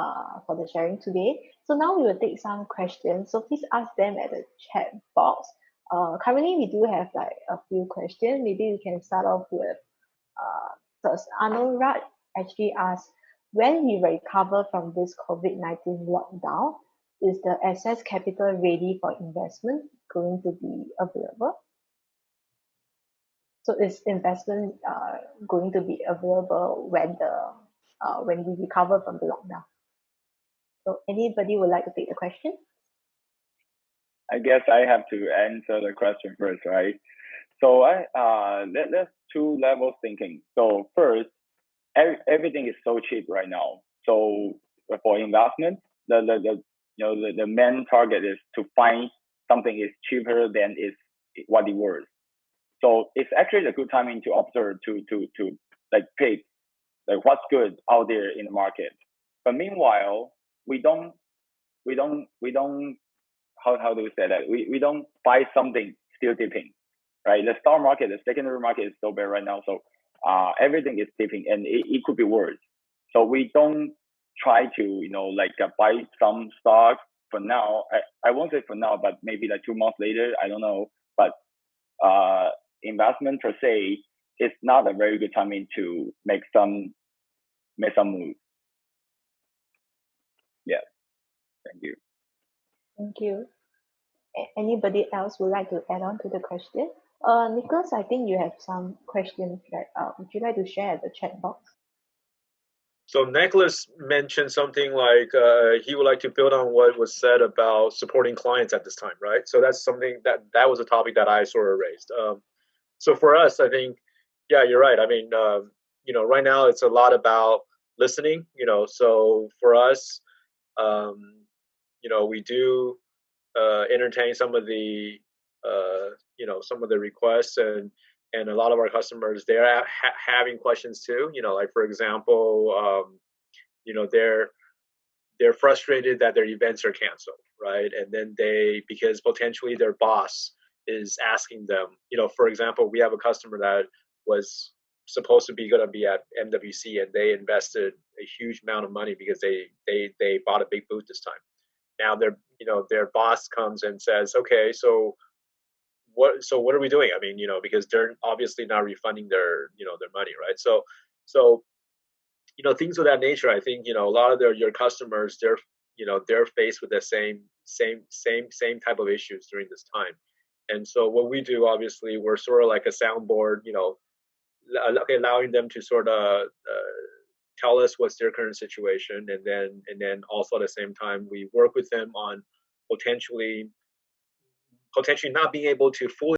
for the sharing today. So now we will take some questions. So please ask them at the chat box. Currently we do have like a few questions. Maybe we can start off with first. Arnold Raj actually asked, when we recover from this COVID-19 lockdown, is the excess capital ready for investment going to be available? So is investment going to be available when we recover from the lockdown? So anybody would like to take the question? I guess I have to answer the question first, right? So let's two levels thinking. So first, everything is so cheap right now. So for investment, the main target is to find something is cheaper than is what it worth. So it's actually a good timing to observe to like pick like what's good out there in the market. But meanwhile, we don't how do we say that? We don't buy something still dipping, right? The stock market, the secondary market is so bad right now. So everything is dipping and it could be worse. So we don't try to, buy some stock for now. I won't say for now, but maybe like 2 months later, I don't know. But investment per se is not a very good timing to make some move. Yeah. Thank you. Thank you. Anybody else would like to add on to the question? Nicholas, I think you have some questions that would you like to share at the chat box? So Nicholas mentioned something like he would like to build on what was said about supporting clients at this time, right? So that's something that was a topic that I sort of raised. So for us, I think, yeah, you're right. I mean, right now it's a lot about listening. So for us, we do entertain some of the requests, and a lot of our customers, they're having questions too. Like for example, they're frustrated that their events are canceled, right? And then because potentially their boss is asking them, for example, we have a customer that was supposed to be going to be at MWC, and they invested a huge amount of money because they bought a big booth this time. Now their boss comes and says, okay, so what are we doing? I mean, because they're obviously not refunding their money, right? So things of that nature. I think a lot of your customers, they're faced with the same type of issues during this time. And so what we do, obviously, we're sort of like a soundboard, allowing them to sort of tell us what's their current situation, and then also at the same time we work with them on potentially not being able to fully